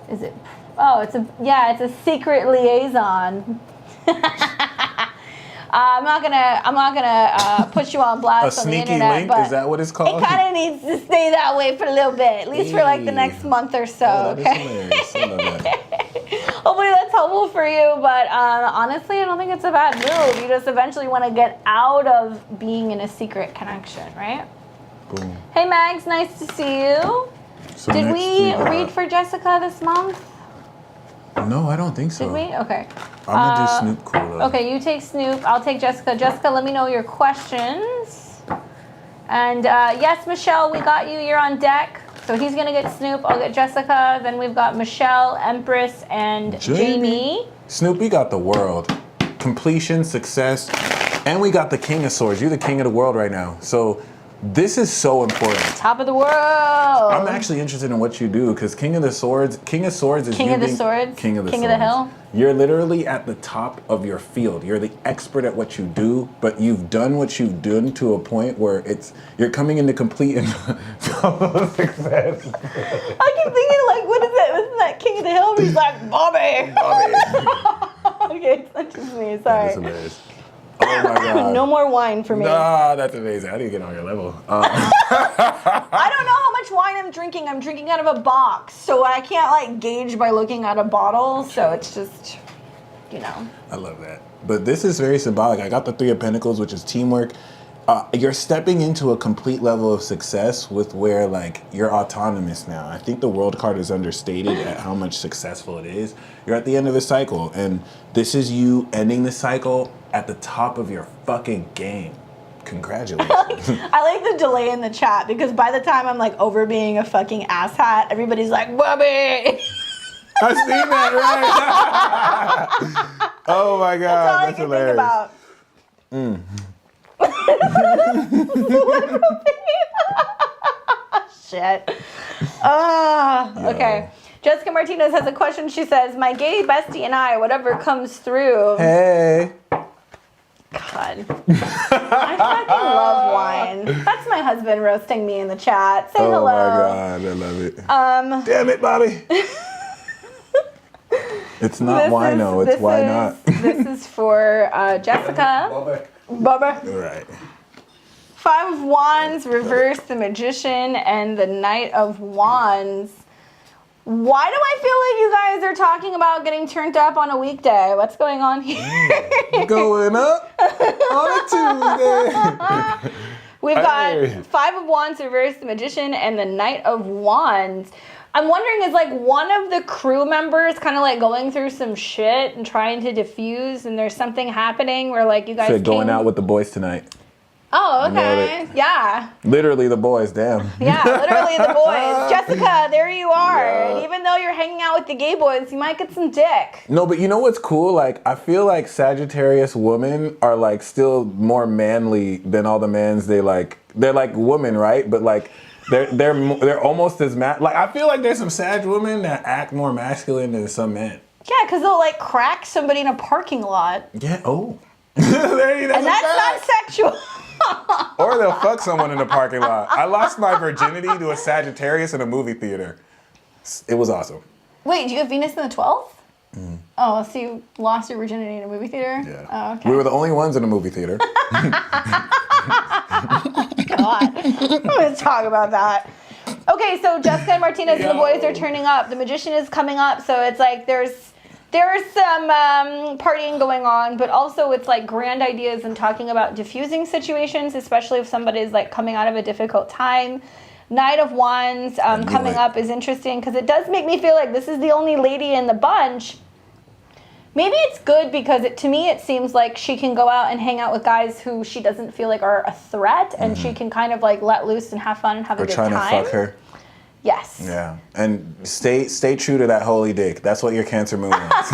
Speaker 1: Is it? Oh, it's a secret liaison. I'm not gonna put you on blast
Speaker 2: A
Speaker 1: on the
Speaker 2: sneaky
Speaker 1: internet,
Speaker 2: link?
Speaker 1: but
Speaker 2: Is that what it's called?
Speaker 1: it kind of needs to stay that way for a little bit, at least for like the next month or so.
Speaker 2: Oh, that
Speaker 1: Okay.
Speaker 2: is hilarious. I love that.
Speaker 1: Hopefully that's helpful for you, but honestly, I don't think it's a bad move. You just eventually want to get out of being in a secret connection, right?
Speaker 2: Boom.
Speaker 1: Hey Mags, nice to see you.
Speaker 2: So
Speaker 1: Did
Speaker 2: next
Speaker 1: we
Speaker 2: got-
Speaker 1: read for Jessica this month?
Speaker 2: No, I don't think so.
Speaker 1: Did we? Okay.
Speaker 2: I'm gonna do Snoop Cool though.
Speaker 1: Okay, you take Snoop. I'll take Jessica. Jessica, let me know your questions. And yes, Michelle, we got you. You're on deck. So he's gonna get Snoop. I'll get Jessica. Then we've got Michelle, Empress, and Jamie.
Speaker 2: Snoop, we got the world. Completion, success, and we got the King of Swords. You're the king of the world right now. So this is so important.
Speaker 1: Top of the world.
Speaker 2: I'm actually interested in what you do because King of Swords is
Speaker 1: King
Speaker 2: you
Speaker 1: of the
Speaker 2: being
Speaker 1: Swords?
Speaker 2: King of the
Speaker 1: King
Speaker 2: Swords.
Speaker 1: of the Hill?
Speaker 2: You're literally at the top of your field. You're the expert at what you do, but you've done what you've done to a point where you're coming into complete and total success.
Speaker 1: I keep thinking like, what is it? Isn't that King of the Hill? Where he's like, Bobby. Okay, it's not just me. Sorry.
Speaker 2: That's hilarious. Oh my god.
Speaker 1: No more wine for me.
Speaker 2: Nah, that's amazing. I didn't get on your level.
Speaker 1: I don't know how much wine I'm drinking. I'm drinking out of a box, so I can't like gauge by looking at a bottle. So it's just, you know.
Speaker 2: I love that. But this is very symbolic. I got the Three of Pentacles, which is teamwork. You're stepping into a complete level of success with where like you're autonomous now. I think the World card is understated at how much successful it is. You're at the end of a cycle, and this is you ending the cycle at the top of your fucking game. Congratulations.
Speaker 1: I like the delay in the chat because by the time I'm like over being a fucking asshat, everybody's like, Bobby.
Speaker 2: I seen that, right? Oh my god,
Speaker 1: That's all I
Speaker 2: that's
Speaker 1: can
Speaker 2: hilarious.
Speaker 1: think about. Shit. Okay. Jessica Martinez has a question. She says, my gay bestie and I, whatever comes through.
Speaker 2: Hey.
Speaker 1: God. I fucking love wine. That's my husband roasting me in the chat. Say hello.
Speaker 2: Oh my god, I love it. Damn it, Bobby. It's not wino, it's why not.
Speaker 1: This is for Jessica. Bubba.
Speaker 2: Right.
Speaker 1: Five of Wands, reverse the Magician, and the Knight of Wands. Why do I feel like you guys are talking about getting turned up on a weekday? What's going on here?
Speaker 2: Going up on a Tuesday.
Speaker 1: We've got
Speaker 2: Hey.
Speaker 1: Five of Wands, reverse the Magician, and the Knight of Wands. I'm wondering, is like one of the crew members kind of like going through some shit and trying to diffuse, and there's something happening where like you guys
Speaker 2: Said going
Speaker 1: came-
Speaker 2: out with the boys tonight.
Speaker 1: Oh,
Speaker 2: Nailed
Speaker 1: okay.
Speaker 2: it.
Speaker 1: Yeah.
Speaker 2: Literally the boys, damn.
Speaker 1: Yeah, literally the boys. Jessica, there you are.
Speaker 2: Yeah.
Speaker 1: And even though you're hanging out with the gay boys, you might get some dick.
Speaker 2: No, but you know what's cool? Like, I feel like Sagittarius women are like still more manly than all the mans they're like women, right? But like they're almost as like I feel like there's some Sag women that act more masculine than some men.
Speaker 1: Yeah, because they'll like crack somebody in a parking lot.
Speaker 2: Yeah. Oh. That's
Speaker 1: And that's not sexual.
Speaker 2: Or they'll fuck someone in the parking lot. I lost my virginity to a Sagittarius in a movie theater. It was awesome.
Speaker 1: Wait, do you have Venus in the 12th? Oh, so you lost your virginity in a movie theater?
Speaker 2: Yeah.
Speaker 1: Oh, okay.
Speaker 2: We were the only ones in a movie theater.
Speaker 1: God. I'm going to talk about that. Okay, so Jessica and Martinez and the boys are turning up. The Magician is coming up, so it's like there's some partying going on, but also it's like grand ideas and talking about diffusing situations, especially if somebody's like coming out of a difficult time. Knight of Wands coming up is interesting because it does make me feel like this is the only lady in the bunch. Maybe it's good because to me it seems like she can go out and hang out with guys who she doesn't feel like are a threat, and she can kind of like let loose and have fun and have a
Speaker 2: We're
Speaker 1: good
Speaker 2: trying
Speaker 1: time.
Speaker 2: to fuck her.
Speaker 1: Yes.
Speaker 2: Yeah, and stay true to that holy dick. That's what your Cancer moon wants.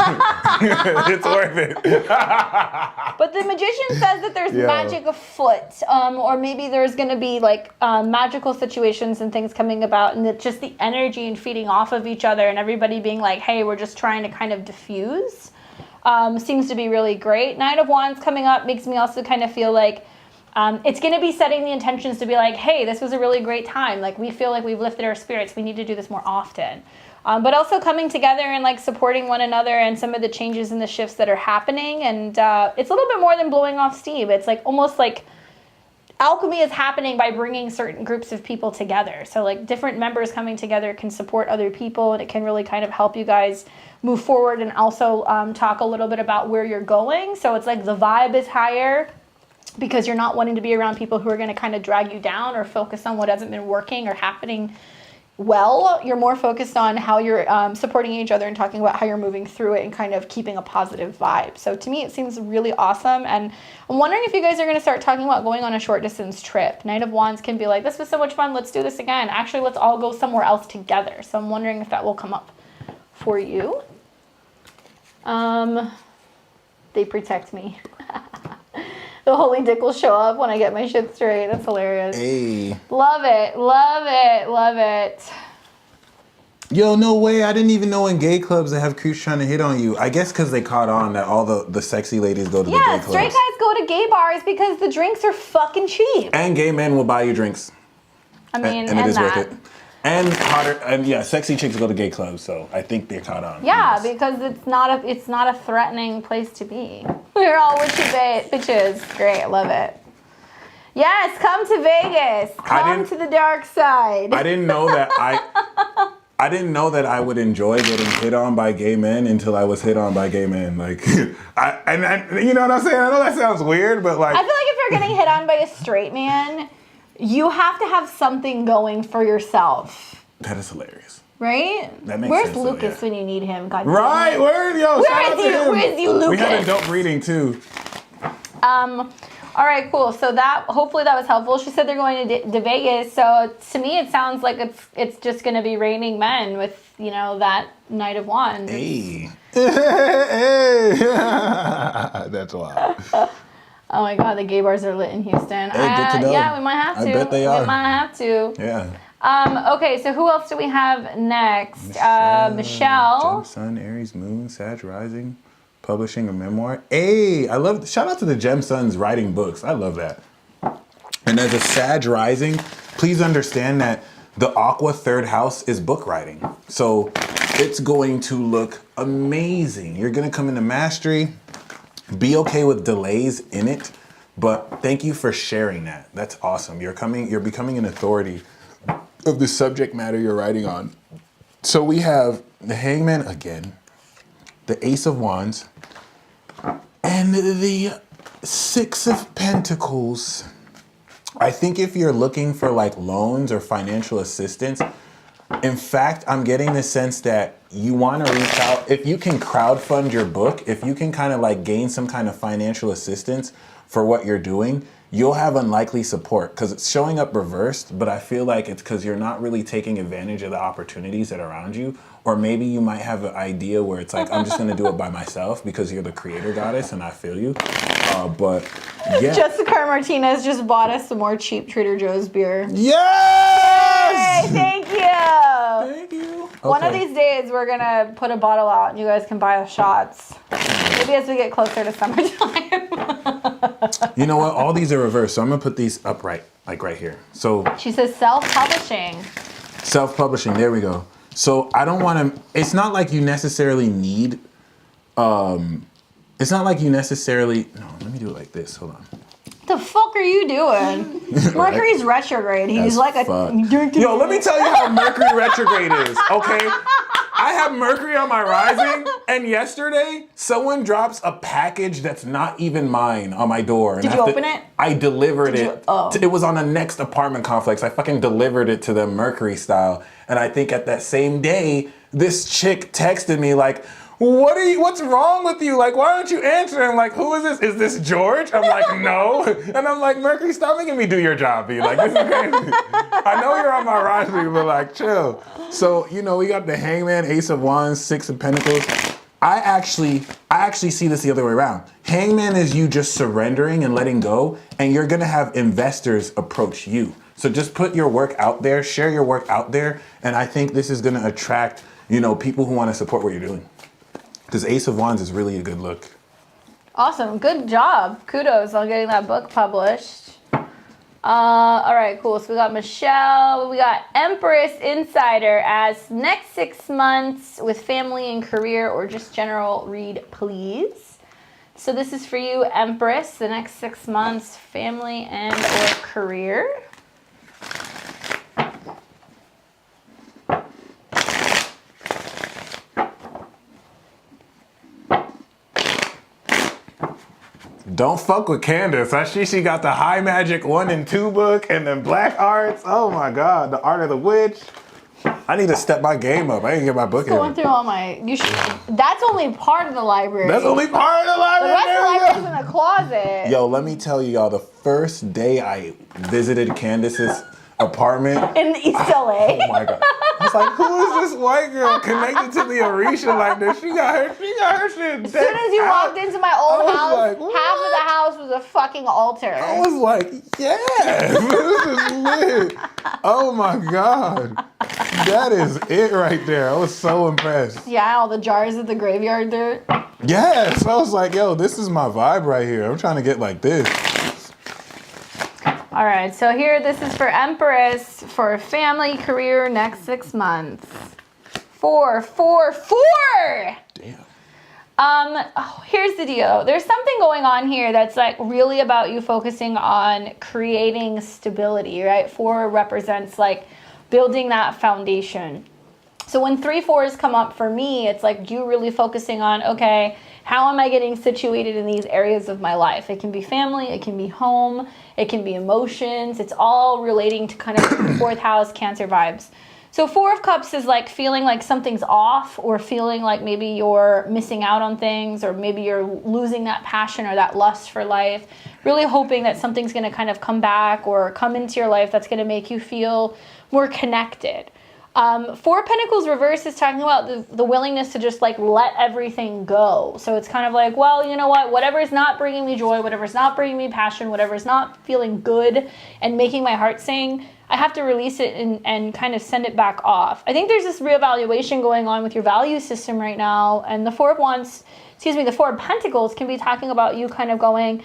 Speaker 2: It's worth it.
Speaker 1: But the Magician says that there's magic afoot, or maybe there's going to be like magical situations and things coming about, and that just the energy and feeding off of each other, and everybody being like, "Hey, we're just trying to kind of diffuse." Seems to be really great. Knight of Wands coming up makes me also kind of feel like It's going to be setting the intentions to be like, hey, this was a really great time. Like, we feel like we've lifted our spirits. We need to do this more often. But also coming together and like supporting one another and some of the changes and the shifts that are happening. And it's a little bit more than blowing off steam. It's like almost like alchemy is happening by bringing certain groups of people together. So like different members coming together can support other people, and it can really kind of help you guys move forward and also talk a little bit about where you're going. So it's like the vibe is higher because you're not wanting to be around people who are going to kind of drag you down or focus on what hasn't been working or happening well. You're more focused on how you're supporting each other and talking about how you're moving through it and kind of keeping a positive vibe. So to me, it seems really awesome. And I'm wondering if you guys are going to start talking about going on a short distance trip. Knight of Wands can be like, this was so much fun. Let's do this again. Actually, let's all go somewhere else together. So I'm wondering if that will come up for you. They protect me. The holy dick will show up when I get my shit straight. That's hilarious.
Speaker 2: Hey.
Speaker 1: Love it, love it, love it.
Speaker 2: Yo, no way. I didn't even know in gay clubs they have creeps trying to hit on you. I guess because they caught on that all the sexy ladies go to the gay clubs.
Speaker 1: Yeah, straight guys go to gay bars because the drinks are fucking cheap.
Speaker 2: And gay men will buy you drinks.
Speaker 1: I mean,
Speaker 2: and it is
Speaker 1: that.
Speaker 2: worth it. And hotter, and yeah, sexy chicks go to gay clubs, so I think they're caught on.
Speaker 1: Yeah,
Speaker 2: Yes.
Speaker 1: because it's not a threatening place to be. We're all witchy bitches. Great, love it. Yes, come to Vegas. Come to the dark side.
Speaker 2: I didn't know that I didn't know that I would enjoy getting hit on by gay men until I was hit on by gay men. Like, and you know what I'm saying? I know that sounds weird, but like,
Speaker 1: I feel like if you're getting hit on by a straight man, you have to have something going for yourself.
Speaker 2: that is hilarious.
Speaker 1: Right?
Speaker 2: That makes
Speaker 1: Where's
Speaker 2: sense, though,
Speaker 1: Lucas
Speaker 2: yeah.
Speaker 1: when you need him? God damn
Speaker 2: Right?
Speaker 1: it.
Speaker 2: Where
Speaker 1: Where is he? Where is he, Lucas?
Speaker 2: We had a dope reading too.
Speaker 1: All right, cool. So that, hopefully that was helpful. She said they're going to Vegas. So to me, it sounds like it's just going to be raining men with, you know, that Knight of Wands.
Speaker 2: Hey. Hey. That's wild.
Speaker 1: Oh my God, the gay bars are lit in Houston.
Speaker 2: Hey, good to know.
Speaker 1: Yeah, we might have to.
Speaker 2: I bet they are.
Speaker 1: We might have to.
Speaker 2: Yeah.
Speaker 1: Okay, so who else do we have next? Michelle.
Speaker 2: Gem, Sun, Aries, Moon, Sag, Rising, publishing a memoir. Hey, I love. Shout out to the Gem Suns writing books. I love that. And as a Sag Rising, please understand that the Aqua third house is book writing. So it's going to look amazing. You're gonna come into mastery. Be okay with delays in it, but thank you for sharing that. That's awesome. You're becoming an authority of the subject matter you're writing on. So we have the Hangman again, the Ace of Wands, and the Six of Pentacles. I think if you're looking for like loans or financial assistance, in fact, I'm getting the sense that you want to reach out. If you can crowdfund your book, if you can kind of like gain some kind of financial assistance for what you're doing, you'll have unlikely support because it's showing up reversed. But I feel like it's because you're not really taking advantage of the opportunities that are around you. Or maybe you might have an idea where it's like, I'm just going to do it by myself because you're the creator goddess and I feel you. But yeah.
Speaker 1: Jessica Martinez just bought us some more cheap Trader Joe's beer.
Speaker 2: Yes!
Speaker 1: Yay, thank you.
Speaker 2: Thank you.
Speaker 1: One of
Speaker 2: Okay.
Speaker 1: these days, we're going to put a bottle out and you guys can buy us shots. Maybe as we get closer to summertime.
Speaker 2: You know what? All these are reversed. So I'm going to put these upright, like right here. So
Speaker 1: She says self-publishing.
Speaker 2: self-publishing, there we go. So I don't want to, it's not like you necessarily need, it's not like you necessarily, no, let me do it like this, hold on.
Speaker 1: The fuck are you doing? Mercury's retrograde. He's
Speaker 2: That's
Speaker 1: like a...
Speaker 2: fucked. Yo, let me tell you how Mercury retrograde is, okay? I have Mercury on my rising, and yesterday, someone drops a package that's not even mine on my door.
Speaker 1: Did you open it?
Speaker 2: I delivered
Speaker 1: Did
Speaker 2: it.
Speaker 1: you? Oh.
Speaker 2: It was on the next apartment complex. I fucking delivered it to them Mercury style. And I think at that same day, this chick texted me like, what's wrong with you? Like, why aren't you answering? Like, who is this? Is this George? I'm like, no. And I'm like, Mercury, stop making me do your job, B. Like, this is crazy. I know you're on my rising, but like, chill. So, you know, we got the Hangman, Ace of Wands, Six of Pentacles. I actually see this the other way around. Hangman is you just surrendering and letting go, and you're gonna have investors approach you. So just put your work out there, share your work out there, and I think this is gonna attract, you know, people who wanna support what you're doing. Because Ace of Wands is really a good look.
Speaker 1: Awesome. Good job. Kudos on getting that book published. All right, cool. So we got Michelle. We got Empress Insider as next 6 months with family and career, or just general read, please. So this is for you, Empress, the next 6 months, family and or career.
Speaker 2: Don't fuck with Candace. I see she got the High Magic 1 and 2 book and then Black Arts. Oh my God, the Art of the Witch. I need to step my game up. I didn't get my book in.
Speaker 1: Going through all my, that's only part of the library.
Speaker 2: That's only part of the library.
Speaker 1: The rest of the library's in the closet.
Speaker 2: Yo, let me tell you y'all, the first day I visited Candace's apartment.
Speaker 1: In East LA.
Speaker 2: Oh my God. I was like, who is this white girl connected to the Orisha like this? She got her shit.
Speaker 1: As soon as you walked into my old house,
Speaker 2: like,
Speaker 1: half of the house was a fucking altar.
Speaker 2: I was like, yes, this is lit. Oh my God. That is it right there. I was so impressed.
Speaker 1: Yeah, all the jars of the graveyard dirt.
Speaker 2: Yes. I was like, yo, this is my vibe right here. I'm trying to get like this.
Speaker 1: All right, so here, this is for Empress, for family, career, next 6 months. 4, 4, 4!
Speaker 2: Damn.
Speaker 1: Here's the deal. There's something going on here that's like really about you focusing on creating stability, right? 4 represents like building that foundation. So when 3 4s come up for me, it's like you really focusing on, okay, how am I getting situated in these areas of my life? It can be family, it can be home, it can be emotions. It's all relating to kind of 4th house Cancer vibes. So 4 of Cups is like feeling like something's off, or feeling like maybe you're missing out on things, or maybe you're losing that passion or that lust for life. Really hoping that something's going to kind of come back or come into your life that's going to make you feel more connected. 4 of Pentacles reverse is talking about the willingness to just like let everything go. So it's kind of like, well, you know what, whatever is not bringing me joy, whatever is not bringing me passion, whatever is not feeling good and making my heart sing, I have to release it and kind of send it back off. I think there's this reevaluation going on with your value system right now. And the 4 of Pentacles can be talking about you kind of going,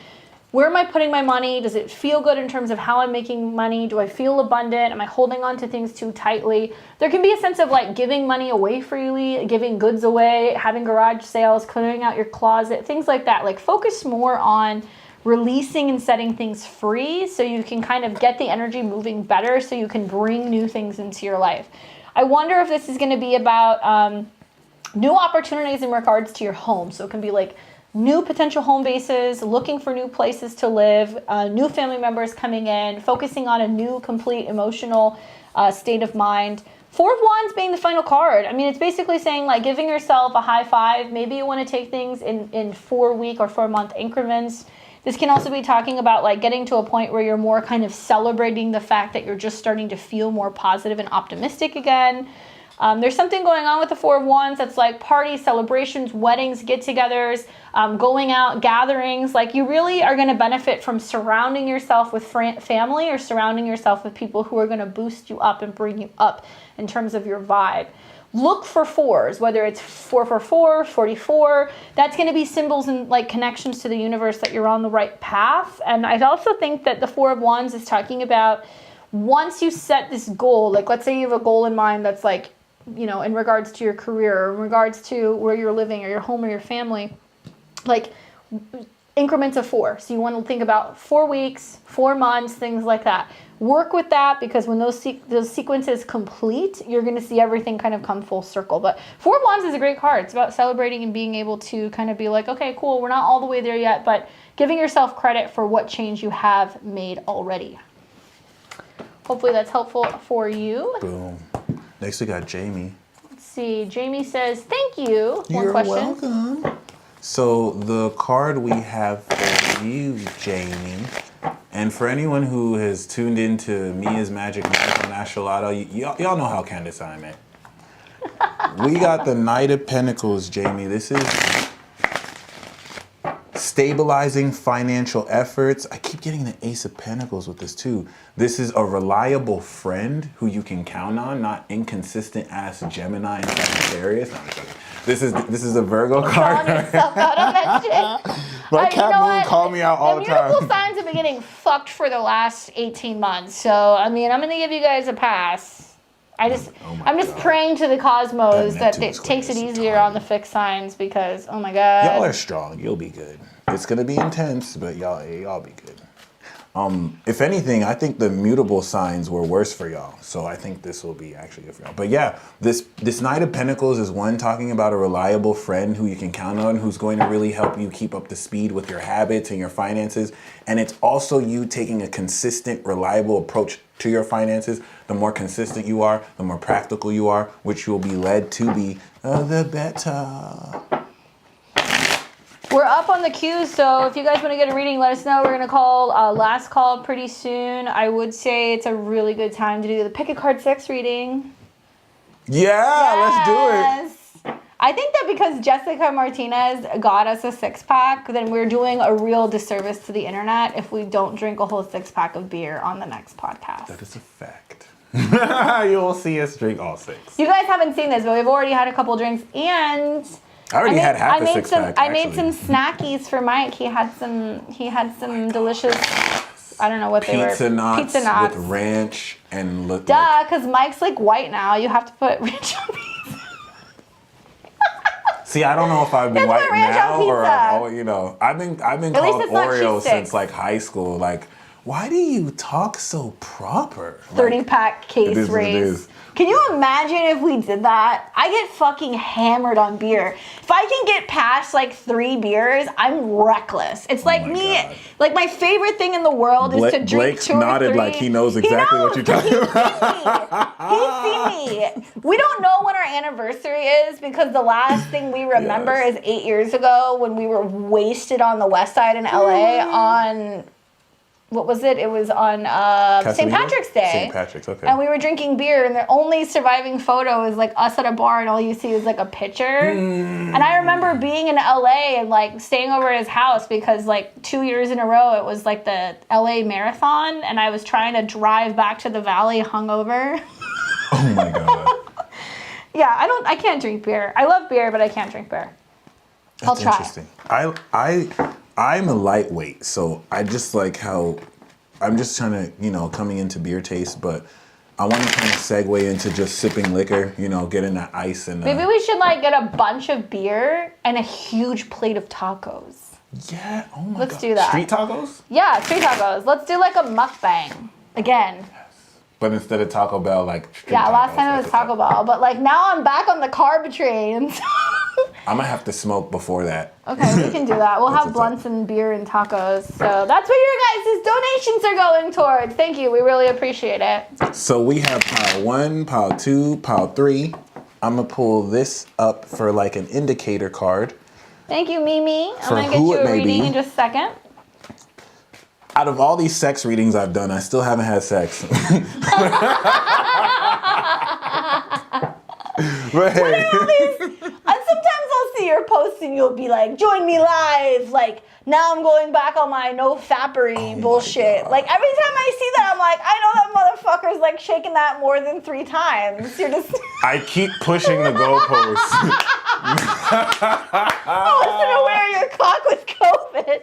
Speaker 1: where am I putting my money? Does it feel good in terms of how I'm making money? Do I feel abundant? Am I holding on to things too tightly? There can be a sense of like giving money away freely, giving goods away, having garage sales, clearing out your closet, things like that. Like focus more on releasing and setting things free so you can kind of get the energy moving better so you can bring new things into your life. I wonder if this is going to be about new opportunities in regards to your home. So it can be like new potential home bases, looking for new places to live, new family members coming in, focusing on a new complete emotional state of mind. 4 of Wands being the final card. I mean, it's basically saying like giving yourself a high five. Maybe you want to take things in 4-week or 4-month increments. This can also be talking about like getting to a point where you're more kind of celebrating the fact that you're just starting to feel more positive and optimistic again. There's something going on with the 4 of Wands that's like parties, celebrations, weddings, get-togethers, going out, gatherings. Like you really are going to benefit from surrounding yourself with family, or surrounding yourself with people who are going to boost you up and bring you up in terms of your vibe. Look for 4s, whether it's 444, 44. That's going to be symbols and like connections to the universe that you're on the right path. And I also think that the 4 of Wands is talking about once you set this goal, like let's say you have a goal in mind that's like, you know, in regards to your career, or in regards to where you're living or your home or your family, like increments of 4. So you want to think about 4 weeks, 4 months, things like that. Work with that, because when those sequences complete, you're going to see everything kind of come full circle. But 4 of Wands is a great card. It's about celebrating and being able to kind of be like, okay, cool, we're not all the way there yet, but giving yourself credit for what change you have made already. Hopefully that's helpful for you.
Speaker 2: Boom. Next we got Jamie.
Speaker 1: Let's see. Jamie says, thank you.
Speaker 2: You're
Speaker 1: One question.
Speaker 2: welcome. So the card we have for you, Jamie, and for anyone who has tuned into Mia's Magic Magic and Astrological, y'all know how Candace I'm at. We got the Knight of Pentacles, Jamie. This is stabilizing financial efforts. I keep getting the Ace of Pentacles with this too. This is a reliable friend who you can count on, not inconsistent ass Gemini and Sagittarius. No, I'm joking. This is a Virgo card.
Speaker 1: Calling yourself out on that shit.
Speaker 2: My cat
Speaker 1: you know
Speaker 2: Moon
Speaker 1: what?
Speaker 2: called me out all the
Speaker 1: mutable
Speaker 2: time.
Speaker 1: signs have been getting fucked for the last 18 months. So, I mean, I'm going to give you guys a pass. I'm just
Speaker 2: God.
Speaker 1: praying to the cosmos
Speaker 2: That
Speaker 1: that it
Speaker 2: Neptune
Speaker 1: takes it
Speaker 2: square is
Speaker 1: easier on the fixed signs because, oh my God.
Speaker 2: Y'all are strong. You'll be good. It's gonna be intense, but y'all be good. If anything, I think the mutable signs were worse for y'all. So I think this will be actually good for y'all. But yeah, this Knight of Pentacles is one talking about a reliable friend who you can count on, who's going to really help you keep up the speed with your habits and your finances. And it's also you taking a consistent, reliable approach to your finances. The more consistent you are, the more practical you are, which you will be led to be the better.
Speaker 1: We're up on the queue, so if you guys want to get a reading, let us know. We're going to call last call pretty soon. I would say it's a really good time to do the pick a card 6 reading.
Speaker 2: Yeah, let's do it.
Speaker 1: I think that because Jessica Martinez got us a 6-pack, then we're doing a real disservice to the internet if we don't drink a whole 6-pack of beer on the next podcast.
Speaker 2: That is a fact. You'll see us drink all 6.
Speaker 1: You guys haven't seen this, but we've already had a couple drinks, and
Speaker 2: I already had half a 6-pack.
Speaker 1: I made some snackies for Mike. He had some delicious. I don't know what they were.
Speaker 2: Pizza knots with ranch and
Speaker 1: Duh, because Mike's like white now. You have to put ranch on pizza.
Speaker 2: See, I don't know if I've been
Speaker 1: That's
Speaker 2: white
Speaker 1: what ranch on
Speaker 2: now or
Speaker 1: pizza.
Speaker 2: I've been
Speaker 1: At least
Speaker 2: called
Speaker 1: it's not
Speaker 2: Oreo
Speaker 1: cheese sticks.
Speaker 2: since like high school. Like, why do you talk so proper?
Speaker 1: 30-pack case
Speaker 2: it is what it
Speaker 1: race.
Speaker 2: is.
Speaker 1: Can you imagine if we did that? I get fucking hammered on beer. If I can get past like 3 beers, I'm reckless. It's like me,
Speaker 2: God.
Speaker 1: like my favorite thing in the world is to drink
Speaker 2: Blake's
Speaker 1: 2 or 3.
Speaker 2: nodded like he knows exactly what you're talking about.
Speaker 1: He's seen me. We don't know when our anniversary is because the last thing we remember is 8 years ago when we were wasted on the west side in LA on... What was it? It was on St. Patrick's Day.
Speaker 2: St. Patrick's, okay.
Speaker 1: And we were drinking beer, and the only surviving photo is like us at a bar, and all you see is like a picture. And I remember being in LA and like staying over at his house because like 2 years in a row it was like the LA Marathon, and I was trying to drive back to the Valley hungover.
Speaker 2: Oh my God.
Speaker 1: Yeah, I can't drink beer. I love beer, but I can't drink beer. I'll try.
Speaker 2: Interesting. I'm a lightweight, so I just like how I'm just trying to, coming into beer taste, but I want to kind of segue into just sipping liquor, getting that ice and.
Speaker 1: Maybe we should like get a bunch of beer and a huge plate of tacos.
Speaker 2: Yeah. Oh my God.
Speaker 1: Let's do that.
Speaker 2: Street tacos?
Speaker 1: Yeah, street tacos. Let's do like a mukbang again.
Speaker 2: But instead of Taco Bell, like.
Speaker 1: Yeah, last time it was Taco Bell, but like now I'm back on the carb train.
Speaker 2: I might have to smoke before that.
Speaker 1: Okay, we can do that. We'll have blunts and beer and tacos. So that's what your guys' donations are going towards. Thank you. We really appreciate it.
Speaker 2: So we have pile 1, pile 2, pile 3. I'm going to pull this up for like an indicator card.
Speaker 1: Thank you, Mimi. I'm
Speaker 2: For
Speaker 1: going to get
Speaker 2: who
Speaker 1: you
Speaker 2: it
Speaker 1: a
Speaker 2: may
Speaker 1: reading
Speaker 2: be.
Speaker 1: in just a second.
Speaker 2: Out of all these sex readings I've done, I still haven't had sex. But hey.
Speaker 1: Sometimes I'll see your posts and you'll be like, join me live. Like, now I'm going back on my no fappery bullshit. Like, every time I see that, I'm like, I know that motherfucker's like shaking that more than 3 times. You're just...
Speaker 2: I keep pushing the goalposts.
Speaker 1: I wasn't aware your cock was COVID.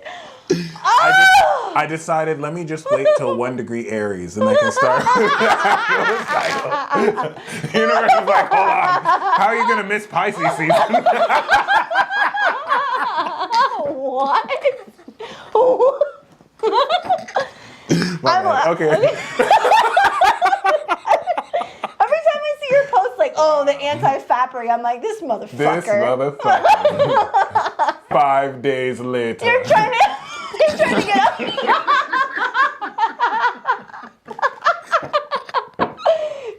Speaker 2: I decided, let me just wait till 1 degree Aries and I can start. The universe is like, hold on. How are you going to miss Pisces season?
Speaker 1: What?
Speaker 2: Okay.
Speaker 1: Every time I see your post, like, oh, the anti-fappery, I'm like, this motherfucker.
Speaker 2: This motherfucker. 5 days later.
Speaker 1: You're trying to get up.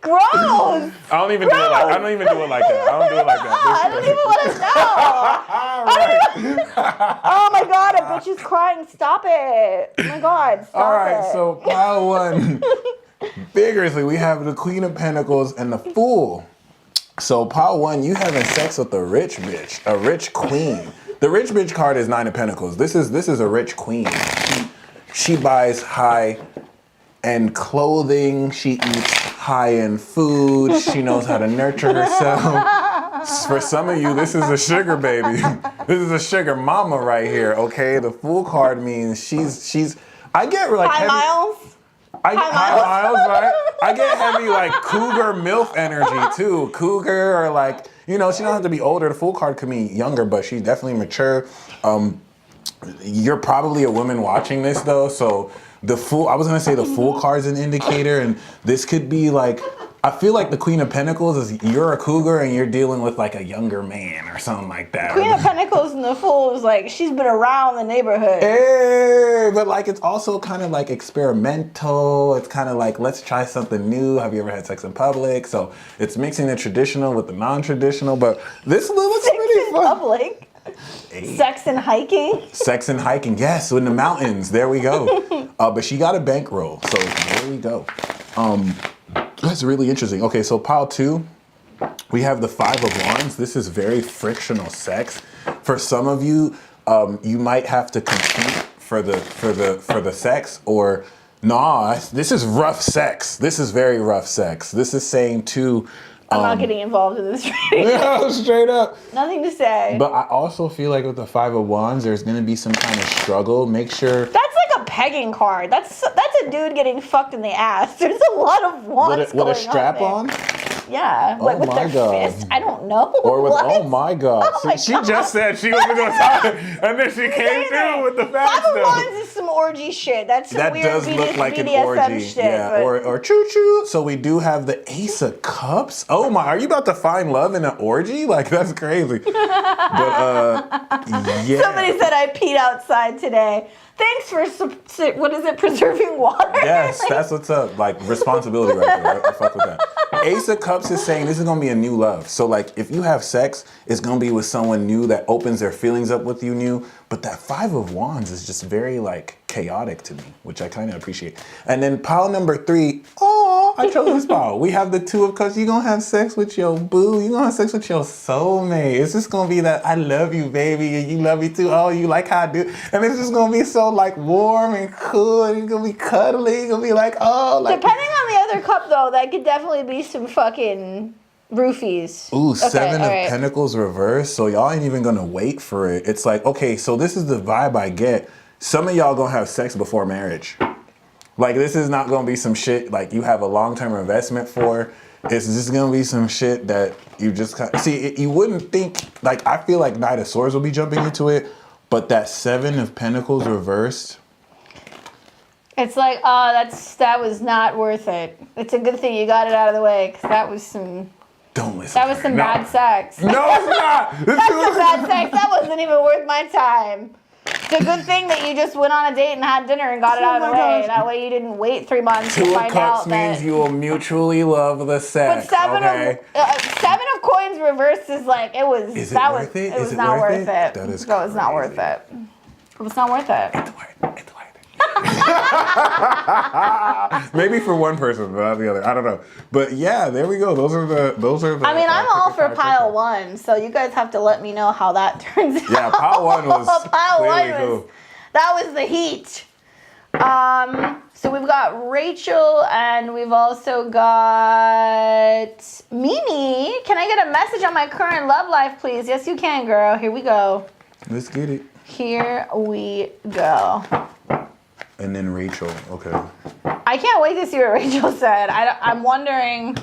Speaker 1: Gross.
Speaker 2: I don't even do it like that. I don't even do it like that.
Speaker 1: I don't even want to know. Oh my God, a bitch is crying. Stop it. Oh my God, stop
Speaker 2: All right,
Speaker 1: it.
Speaker 2: so pile 1. Vigorously, we have the Queen of Pentacles and the Fool. So pile 1, you having sex with a rich bitch, a rich queen. The rich bitch card is 9 of Pentacles. This is a rich queen. She buys high-end clothing. She eats high-end food. She knows how to nurture herself. For some of you, this is a sugar baby. This is a sugar mama right here, okay? The Fool card means she's I get like
Speaker 1: High
Speaker 2: heavy,
Speaker 1: miles.
Speaker 2: high miles, right? I get heavy like cougar MILF energy too. Cougar or like, you know, she don't have to be older. The Fool card could be younger, but she's definitely mature. You're probably a woman watching this though, so the Fool, I was gonna say the Fool card's an indicator, and this could be like, I feel like the Queen of Pentacles is you're a cougar and you're dealing with like a younger man or something like that.
Speaker 1: Queen of Pentacles and the Fool is like, she's been around the neighborhood.
Speaker 2: Hey, but like it's also kind of like experimental. It's kind of like, let's try something new. Have you ever had sex in public? So it's mixing the traditional with the non-traditional, but this looks pretty fun.
Speaker 1: Public. Hey. Sex and hiking.
Speaker 2: Sex and hiking, yes, in the mountains. There we go. But she got a bankroll, so there we go. That's really interesting. Okay, so pile 2, we have the 5 of Wands. This is very frictional sex. For some of you, you might have to compete for the sex, or nah, this is rough sex. This is very rough sex. This is saying too.
Speaker 1: I'm not getting involved in this.
Speaker 2: Yeah, straight up.
Speaker 1: Nothing to say.
Speaker 2: But I also feel like with the 5 of Wands, there's gonna be some kind of struggle. Make sure.
Speaker 1: That's like a pegging card. That's a dude getting fucked in the ass. There's a lot of wands
Speaker 2: With a strap on?
Speaker 1: Yeah, like with their fist. I don't know.
Speaker 2: Or with,
Speaker 1: what?
Speaker 2: oh my God.
Speaker 1: Oh my
Speaker 2: she
Speaker 1: God.
Speaker 2: just said she was gonna talk, and then she came through with the fast
Speaker 1: 5 of
Speaker 2: stuff.
Speaker 1: Wands is some orgy shit. That's some
Speaker 2: That
Speaker 1: weird
Speaker 2: does look like an
Speaker 1: BDSM
Speaker 2: orgy.
Speaker 1: shit.
Speaker 2: Yeah,
Speaker 1: But
Speaker 2: or choo-choo. So we do have the Ace of Cups. Oh my, are you about to find love in an orgy? Like, that's crazy. But yeah.
Speaker 1: somebody said I peed outside today. Thanks for, what is it, preserving water?
Speaker 2: Yes, that's what's up. Like, responsibility right there. I fuck with that. Ace of Cups is saying this is going to be a new love. So, like, if you have sex, it's going to be with someone new that opens their feelings up with you new. But that 5 of Wands is just very, like, chaotic to me, which I kind of appreciate. And then pile number 3, oh, I chose this pile. We have the 2 of Cups. You're going to have sex with your boo. You're going to have sex with your soulmate. It's just going to be that I love you, baby, and you love me too. Oh, you like how I do. And it's just going to be so, like, warm and cool, and it's going to be cuddly. It's going to be like, oh. Like,
Speaker 1: depending on the other cup, though, that could definitely be some fucking roofies.
Speaker 2: Ooh,
Speaker 1: okay,
Speaker 2: 7 of
Speaker 1: right.
Speaker 2: Pentacles reversed. So y'all ain't even gonna wait for it. It's like, okay, so this is the vibe I get. Some of y'all gonna have sex before marriage. Like, this is not gonna be some shit like you have a long-term investment for. It's just gonna be some shit that you just see. You wouldn't think, like, I feel like Knight of Swords will be jumping into it, but that 7 of Pentacles reversed.
Speaker 1: It's like, oh, that was not worth it. It's a good thing you got it out of the way, because that was some.
Speaker 2: Don't listen.
Speaker 1: That was some bad sex.
Speaker 2: No, it's not.
Speaker 1: That's some bad sex. That wasn't even worth my time. It's a good thing that you just went on a date and had dinner and got it out of the way.
Speaker 2: Gosh.
Speaker 1: That way you didn't wait 3 months to
Speaker 2: 2 of
Speaker 1: find
Speaker 2: Cups
Speaker 1: out that.
Speaker 2: means you will mutually love the sex.
Speaker 1: But 7
Speaker 2: okay?
Speaker 1: of Coins reversed is like, it was.
Speaker 2: Is it
Speaker 1: that
Speaker 2: worth
Speaker 1: was,
Speaker 2: it?
Speaker 1: It
Speaker 2: Is
Speaker 1: was
Speaker 2: it
Speaker 1: not
Speaker 2: worth
Speaker 1: worth
Speaker 2: it?
Speaker 1: it.
Speaker 2: That is
Speaker 1: It was not
Speaker 2: crazy.
Speaker 1: worth it. It was not worth it.
Speaker 2: It's worth it. Maybe for one person, but not the other. I don't know. But yeah, there we go. Those are the.
Speaker 1: I mean, I'm all for
Speaker 2: perfect
Speaker 1: pile
Speaker 2: five.
Speaker 1: 1, so you guys have to let me know how that turns out.
Speaker 2: Yeah, pile 1 was
Speaker 1: Pile
Speaker 2: clearly
Speaker 1: 1 was,
Speaker 2: cool.
Speaker 1: that was the heat. So we've got Rachel and we've also got Mimi. Can I get a message on my current love life, please? Yes, you can, girl. Here we go.
Speaker 2: Let's get it.
Speaker 1: Here we go.
Speaker 2: And then Rachel. Okay.
Speaker 1: I can't wait to see what Rachel said. I'm wondering,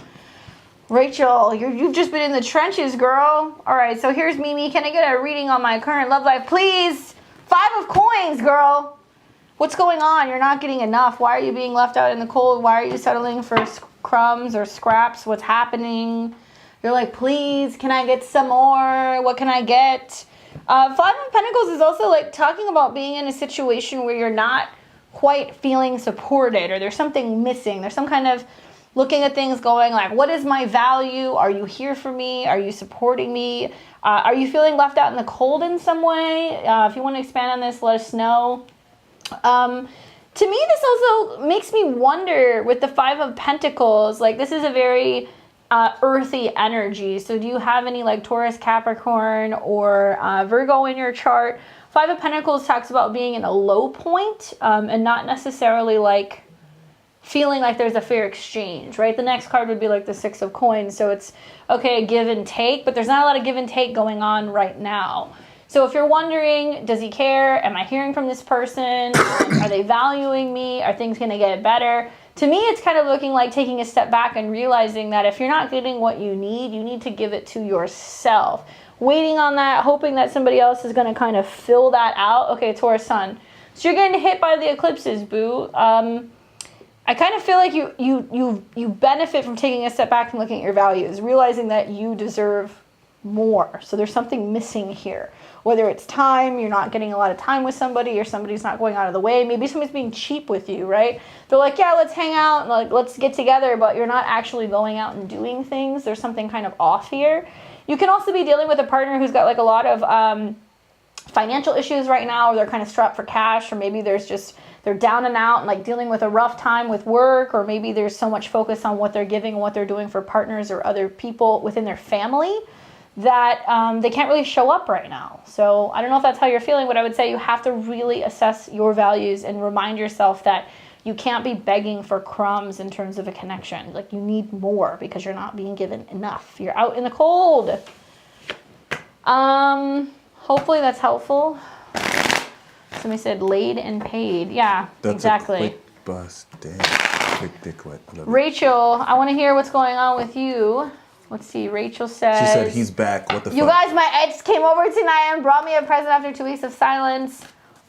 Speaker 1: Rachel, you've just been in the trenches, girl. All right, so here's Mimi. Can I get a reading on my current love life, please? 5 of Coins, girl. What's going on? You're not getting enough. Why are you being left out in the cold? Why are you settling for crumbs or scraps? What's happening? You're like, please, can I get some more? What can I get? 5 of Pentacles is also like talking about being in a situation where you're not quite feeling supported, or there's something missing. There's some kind of looking at things going like, what is my value? Are you here for me? Are you supporting me? Are you feeling left out in the cold in some way? If you want to expand on this, let us know. To me, this also makes me wonder with the 5 of Pentacles, like this is a very earthy energy. So do you have any like Taurus, Capricorn, or Virgo in your chart? 5 of Pentacles talks about being in a low point and not necessarily like feeling like there's a fair exchange, right? The next card would be like the 6 of coins. So it's, okay, give and take, but there's not a lot of give and take going on right now. So if you're wondering, does he care? Am I hearing from this person? Are they valuing me? Are things going to get better? To me, it's kind of looking like taking a step back and realizing that if you're not getting what you need to give it to yourself. Waiting on that, hoping that somebody else is going to kind of fill that out. Okay, Taurus sun. So you're getting hit by the eclipses, boo. I kind of feel like you benefit from taking a step back and looking at your values, realizing that you deserve more. So there's something missing here. Whether it's time, you're not getting a lot of time with somebody, or somebody's not going out of the way. Maybe somebody's being cheap with you, right? They're like, yeah, let's hang out, and like, let's get together, but you're not actually going out and doing things. There's something kind of off here. You can also be dealing with a partner who's got like a lot of financial issues right now, or they're kind of strapped for cash, or maybe they're down and out and like dealing with a rough time with work, or maybe there's so much focus on what they're giving and what they're doing for partners or other people within their family that they can't really show up right now. So I don't know if that's how you're feeling, but I would say you have to really assess your values and remind yourself that you can't be begging for crumbs in terms of a connection. Like, you need more because you're not being given enough. You're out in the cold. Hopefully that's helpful. Somebody said laid and paid. Yeah,
Speaker 2: That's
Speaker 1: exactly.
Speaker 2: a quick bust. Damn. Quick dick wet.
Speaker 1: Rachel, I want to hear what's going on with you. Let's see. Rachel says,
Speaker 2: She said he's back. What the fuck?
Speaker 1: you guys, my ex came over tonight and brought me a present after 2 weeks of silence.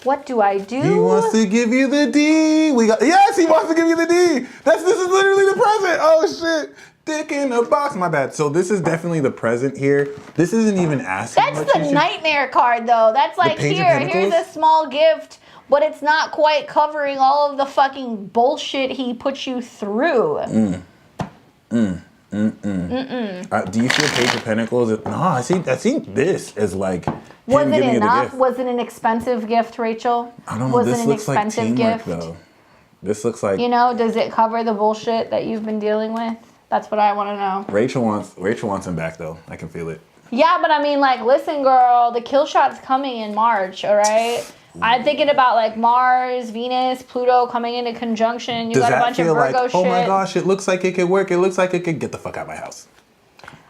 Speaker 1: What do I do?
Speaker 2: He wants to give you the D. Yes, he wants to give you the D. This is literally the present. Oh shit. Dick in a box. My bad. So this is definitely the present here. This isn't even asking.
Speaker 1: That's the nightmare card, though. That's like,
Speaker 2: Page of
Speaker 1: here's
Speaker 2: Pentacles?
Speaker 1: a small gift, but it's not quite covering all of the fucking bullshit he put you through.
Speaker 2: Do you feel Page of Pentacles? No, I see this as like him
Speaker 1: Was it
Speaker 2: giving you the
Speaker 1: enough?
Speaker 2: gift.
Speaker 1: Was it an expensive gift, Rachel?
Speaker 2: I don't know.
Speaker 1: Was
Speaker 2: This
Speaker 1: it an
Speaker 2: looks like
Speaker 1: expensive
Speaker 2: teamwork
Speaker 1: gift?
Speaker 2: though. This looks like
Speaker 1: You know, does it cover the bullshit that you've been dealing with? That's what I want to know.
Speaker 2: Rachel wants him back though. I can feel it.
Speaker 1: Yeah, but I mean, like, listen, girl, the kill shot's coming in March, all right? I'm thinking about, like, Mars, Venus, Pluto coming into conjunction. You
Speaker 2: Does
Speaker 1: got a
Speaker 2: that
Speaker 1: bunch of
Speaker 2: feel
Speaker 1: Virgo
Speaker 2: like,
Speaker 1: shit.
Speaker 2: oh my gosh, it looks like it could work. It looks like it could get the fuck out of my house.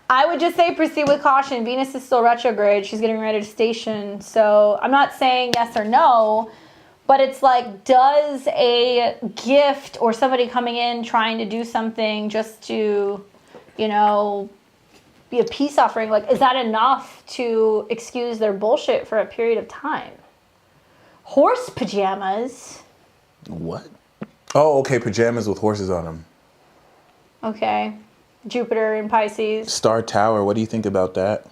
Speaker 1: I would just say proceed with caution. Venus is still retrograde. She's getting ready to station. So I'm not saying yes or no, but it's like, does a gift or somebody coming in trying to do something just to, you know, be a peace offering, like, is that enough to excuse their bullshit for a period of time? Horse pajamas.
Speaker 2: What? Oh, okay. Pajamas with horses on them.
Speaker 1: Okay. Jupiter in Pisces.
Speaker 2: Star Tower. What do you think about that?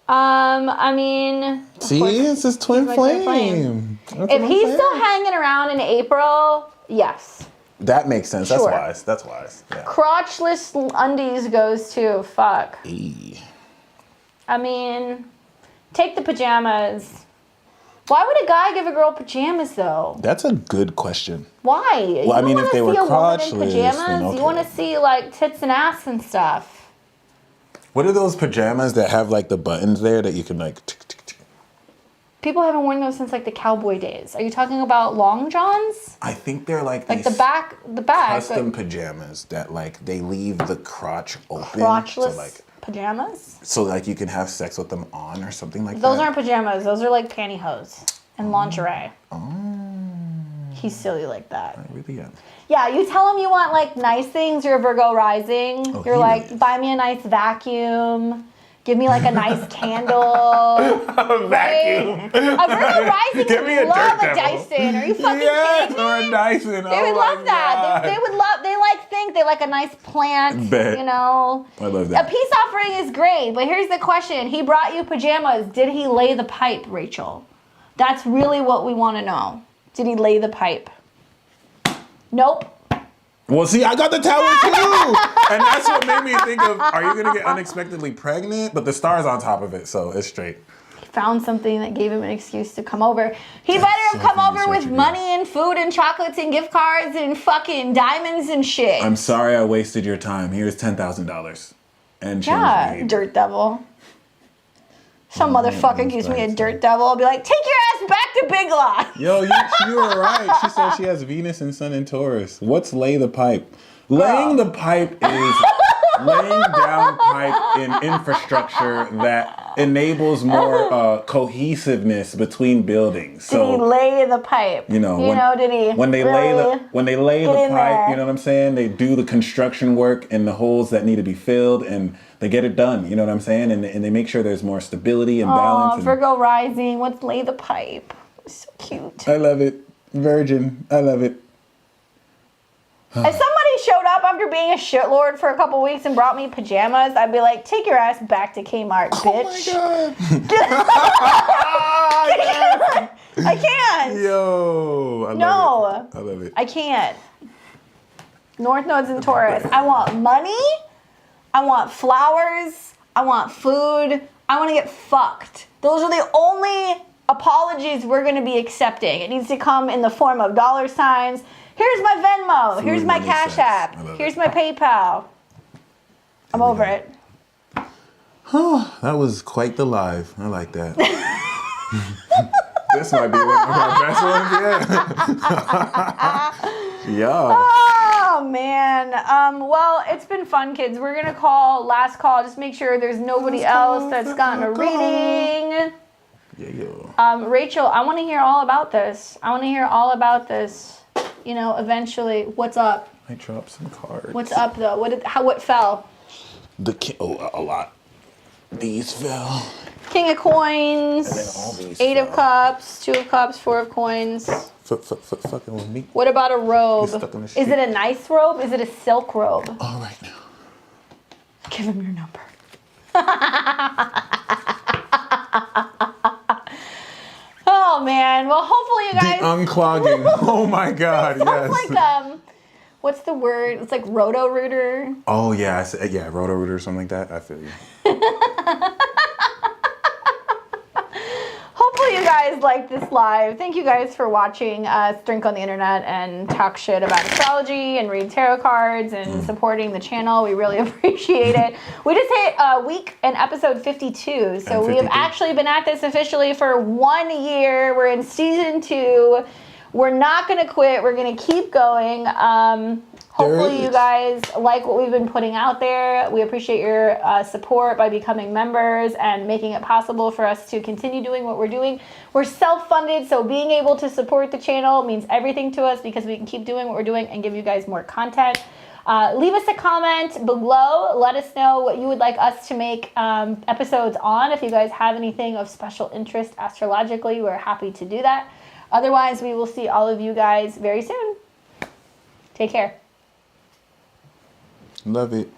Speaker 1: I mean, of
Speaker 2: See,
Speaker 1: course,
Speaker 2: it's his twin
Speaker 1: my twin
Speaker 2: flame. That's what
Speaker 1: if
Speaker 2: I'm
Speaker 1: he's
Speaker 2: saying.
Speaker 1: still hanging around in April, yes.
Speaker 2: That makes sense. That's
Speaker 1: Sure.
Speaker 2: wise. That's wise. Yeah.
Speaker 1: Crotchless undies goes too. Fuck.
Speaker 2: E.
Speaker 1: I mean, take the pajamas. Why would a guy give a girl pajamas though?
Speaker 2: That's a good question.
Speaker 1: Why?
Speaker 2: Well, I mean, if they were
Speaker 1: see a woman in
Speaker 2: crotchless,
Speaker 1: pajamas,
Speaker 2: then okay.
Speaker 1: you want to see like tits and ass and stuff.
Speaker 2: What are those pajamas that have like the buttons there that you can like? Tick, tick, tick?
Speaker 1: People haven't worn those since like the cowboy days. Are you talking about long johns?
Speaker 2: I think they're like
Speaker 1: Like
Speaker 2: these
Speaker 1: the back,
Speaker 2: custom
Speaker 1: like
Speaker 2: pajamas that like they leave the crotch open.
Speaker 1: crotchless
Speaker 2: So like,
Speaker 1: pajamas.
Speaker 2: so like you can have sex with them on or something like
Speaker 1: Those
Speaker 2: that.
Speaker 1: aren't pajamas. Those are like pantyhose and lingerie. He's silly like that.
Speaker 2: I really am.
Speaker 1: Yeah, you tell him you want like nice things. You're a Virgo rising.
Speaker 2: Oh,
Speaker 1: You're
Speaker 2: he
Speaker 1: like,
Speaker 2: really is.
Speaker 1: buy me a nice vacuum. Give me like a nice candle.
Speaker 2: A vacuum.
Speaker 1: A Virgo rising
Speaker 2: Give me a
Speaker 1: would love
Speaker 2: dirt
Speaker 1: a
Speaker 2: devil.
Speaker 1: Dyson. Are you fucking
Speaker 2: Yes,
Speaker 1: kidding me?
Speaker 2: or a Dyson.
Speaker 1: They would love that. They would love. They like think they like a nice plant.
Speaker 2: Bet.
Speaker 1: You know.
Speaker 2: I love
Speaker 1: A
Speaker 2: that.
Speaker 1: peace offering is great, but here's the question: he brought you pajamas. Did he lay the pipe, Rachel? That's really what we want to know. Did he lay the pipe? Nope.
Speaker 2: Well, see, I got the tower too, and that's what made me think of: are you gonna get unexpectedly pregnant? But the star's on top of it, so it's straight.
Speaker 1: Found something that gave him an excuse to come over. He better have come over with money and food and chocolates and gift cards and fucking diamonds and shit.
Speaker 2: I'm sorry I wasted your time. Here's $10,000 and change
Speaker 1: Yeah,
Speaker 2: behavior.
Speaker 1: dirt devil. Some motherfucker gives me a dirt devil. I'll be like, take your ass back to Big Lots.
Speaker 2: Yo, you were right. She said she has Venus and Sun in Taurus. What's lay the pipe? Laying the pipe is laying down pipe in infrastructure that enables more cohesiveness between buildings.
Speaker 1: Did he lay the pipe?
Speaker 2: Did he when they lay the pipe,
Speaker 1: there?
Speaker 2: you know what I'm saying? They do the construction work and the holes that need to be filled, and they get it done. You know what I'm saying? And they make sure there's more stability and balance.
Speaker 1: Oh, Virgo rising. What's lay the pipe? So cute.
Speaker 2: I love it. Virgin. I love it.
Speaker 1: If somebody showed up after being a shitlord for a couple weeks and brought me pajamas, I'd be like, take your ass back to Kmart, bitch.
Speaker 2: Oh my God.
Speaker 1: I can't.
Speaker 2: Yo. I love it. I love it.
Speaker 1: I can't. North Node's in Taurus. I want money. I want flowers. I want food. I want to get fucked. Those are the only apologies we're going to be accepting. It needs to come in the form of dollar signs. Here's my Venmo.
Speaker 2: Food,
Speaker 1: Here's my
Speaker 2: money,
Speaker 1: Cash
Speaker 2: sex.
Speaker 1: App.
Speaker 2: I love
Speaker 1: Here's
Speaker 2: it.
Speaker 1: my PayPal. I'm over it.
Speaker 2: That was quite the live. I like that. This might be one of our best ones yet. Yeah.
Speaker 1: Oh, man. Well, it's been fun, kids. We're going to call last call. Just make sure there's nobody else that's gotten a reading.
Speaker 2: Yeah.
Speaker 1: Rachel, I want to hear all about this. Eventually. What's up?
Speaker 2: I dropped some cards.
Speaker 1: What's up, though? What fell?
Speaker 2: A lot. These fell.
Speaker 1: King of coins,
Speaker 2: And then all these
Speaker 1: 8 of
Speaker 2: fell.
Speaker 1: cups, 2 of cups, 4 of coins.
Speaker 2: Fucking with me.
Speaker 1: What about a robe?
Speaker 2: You're stuck on the
Speaker 1: Is it a nice robe? Is it a silk robe?
Speaker 2: All right now.
Speaker 1: Give him your number. Oh man. Well, hopefully you guys.
Speaker 2: The unclogging. Oh my God. Yes.
Speaker 1: It's like what's the word? It's like Roto-Rooter.
Speaker 2: Oh yeah. Roto-Rooter or something like that. I feel you.
Speaker 1: Hopefully you guys like this live. Thank you guys for watching us drink on the internet and talk shit about astrology and read tarot cards and supporting the channel. We really appreciate it. We just hit a week and episode 52. So we have actually been at this officially for 1 year. We're in season 2. We're not going to quit. We're going to keep going. Hopefully you guys like what we've been putting out there. We appreciate your support by becoming members and making it possible for us to continue doing what we're doing. We're self-funded, so being able to support the channel means everything to us because we can keep doing what we're doing and give you guys more content. Leave us a comment below. Let us know what you would like us to make episodes on. If you guys have anything of special interest astrologically, we're happy to do that. Otherwise, we will see all of you guys very soon. Take care.
Speaker 2: Love it.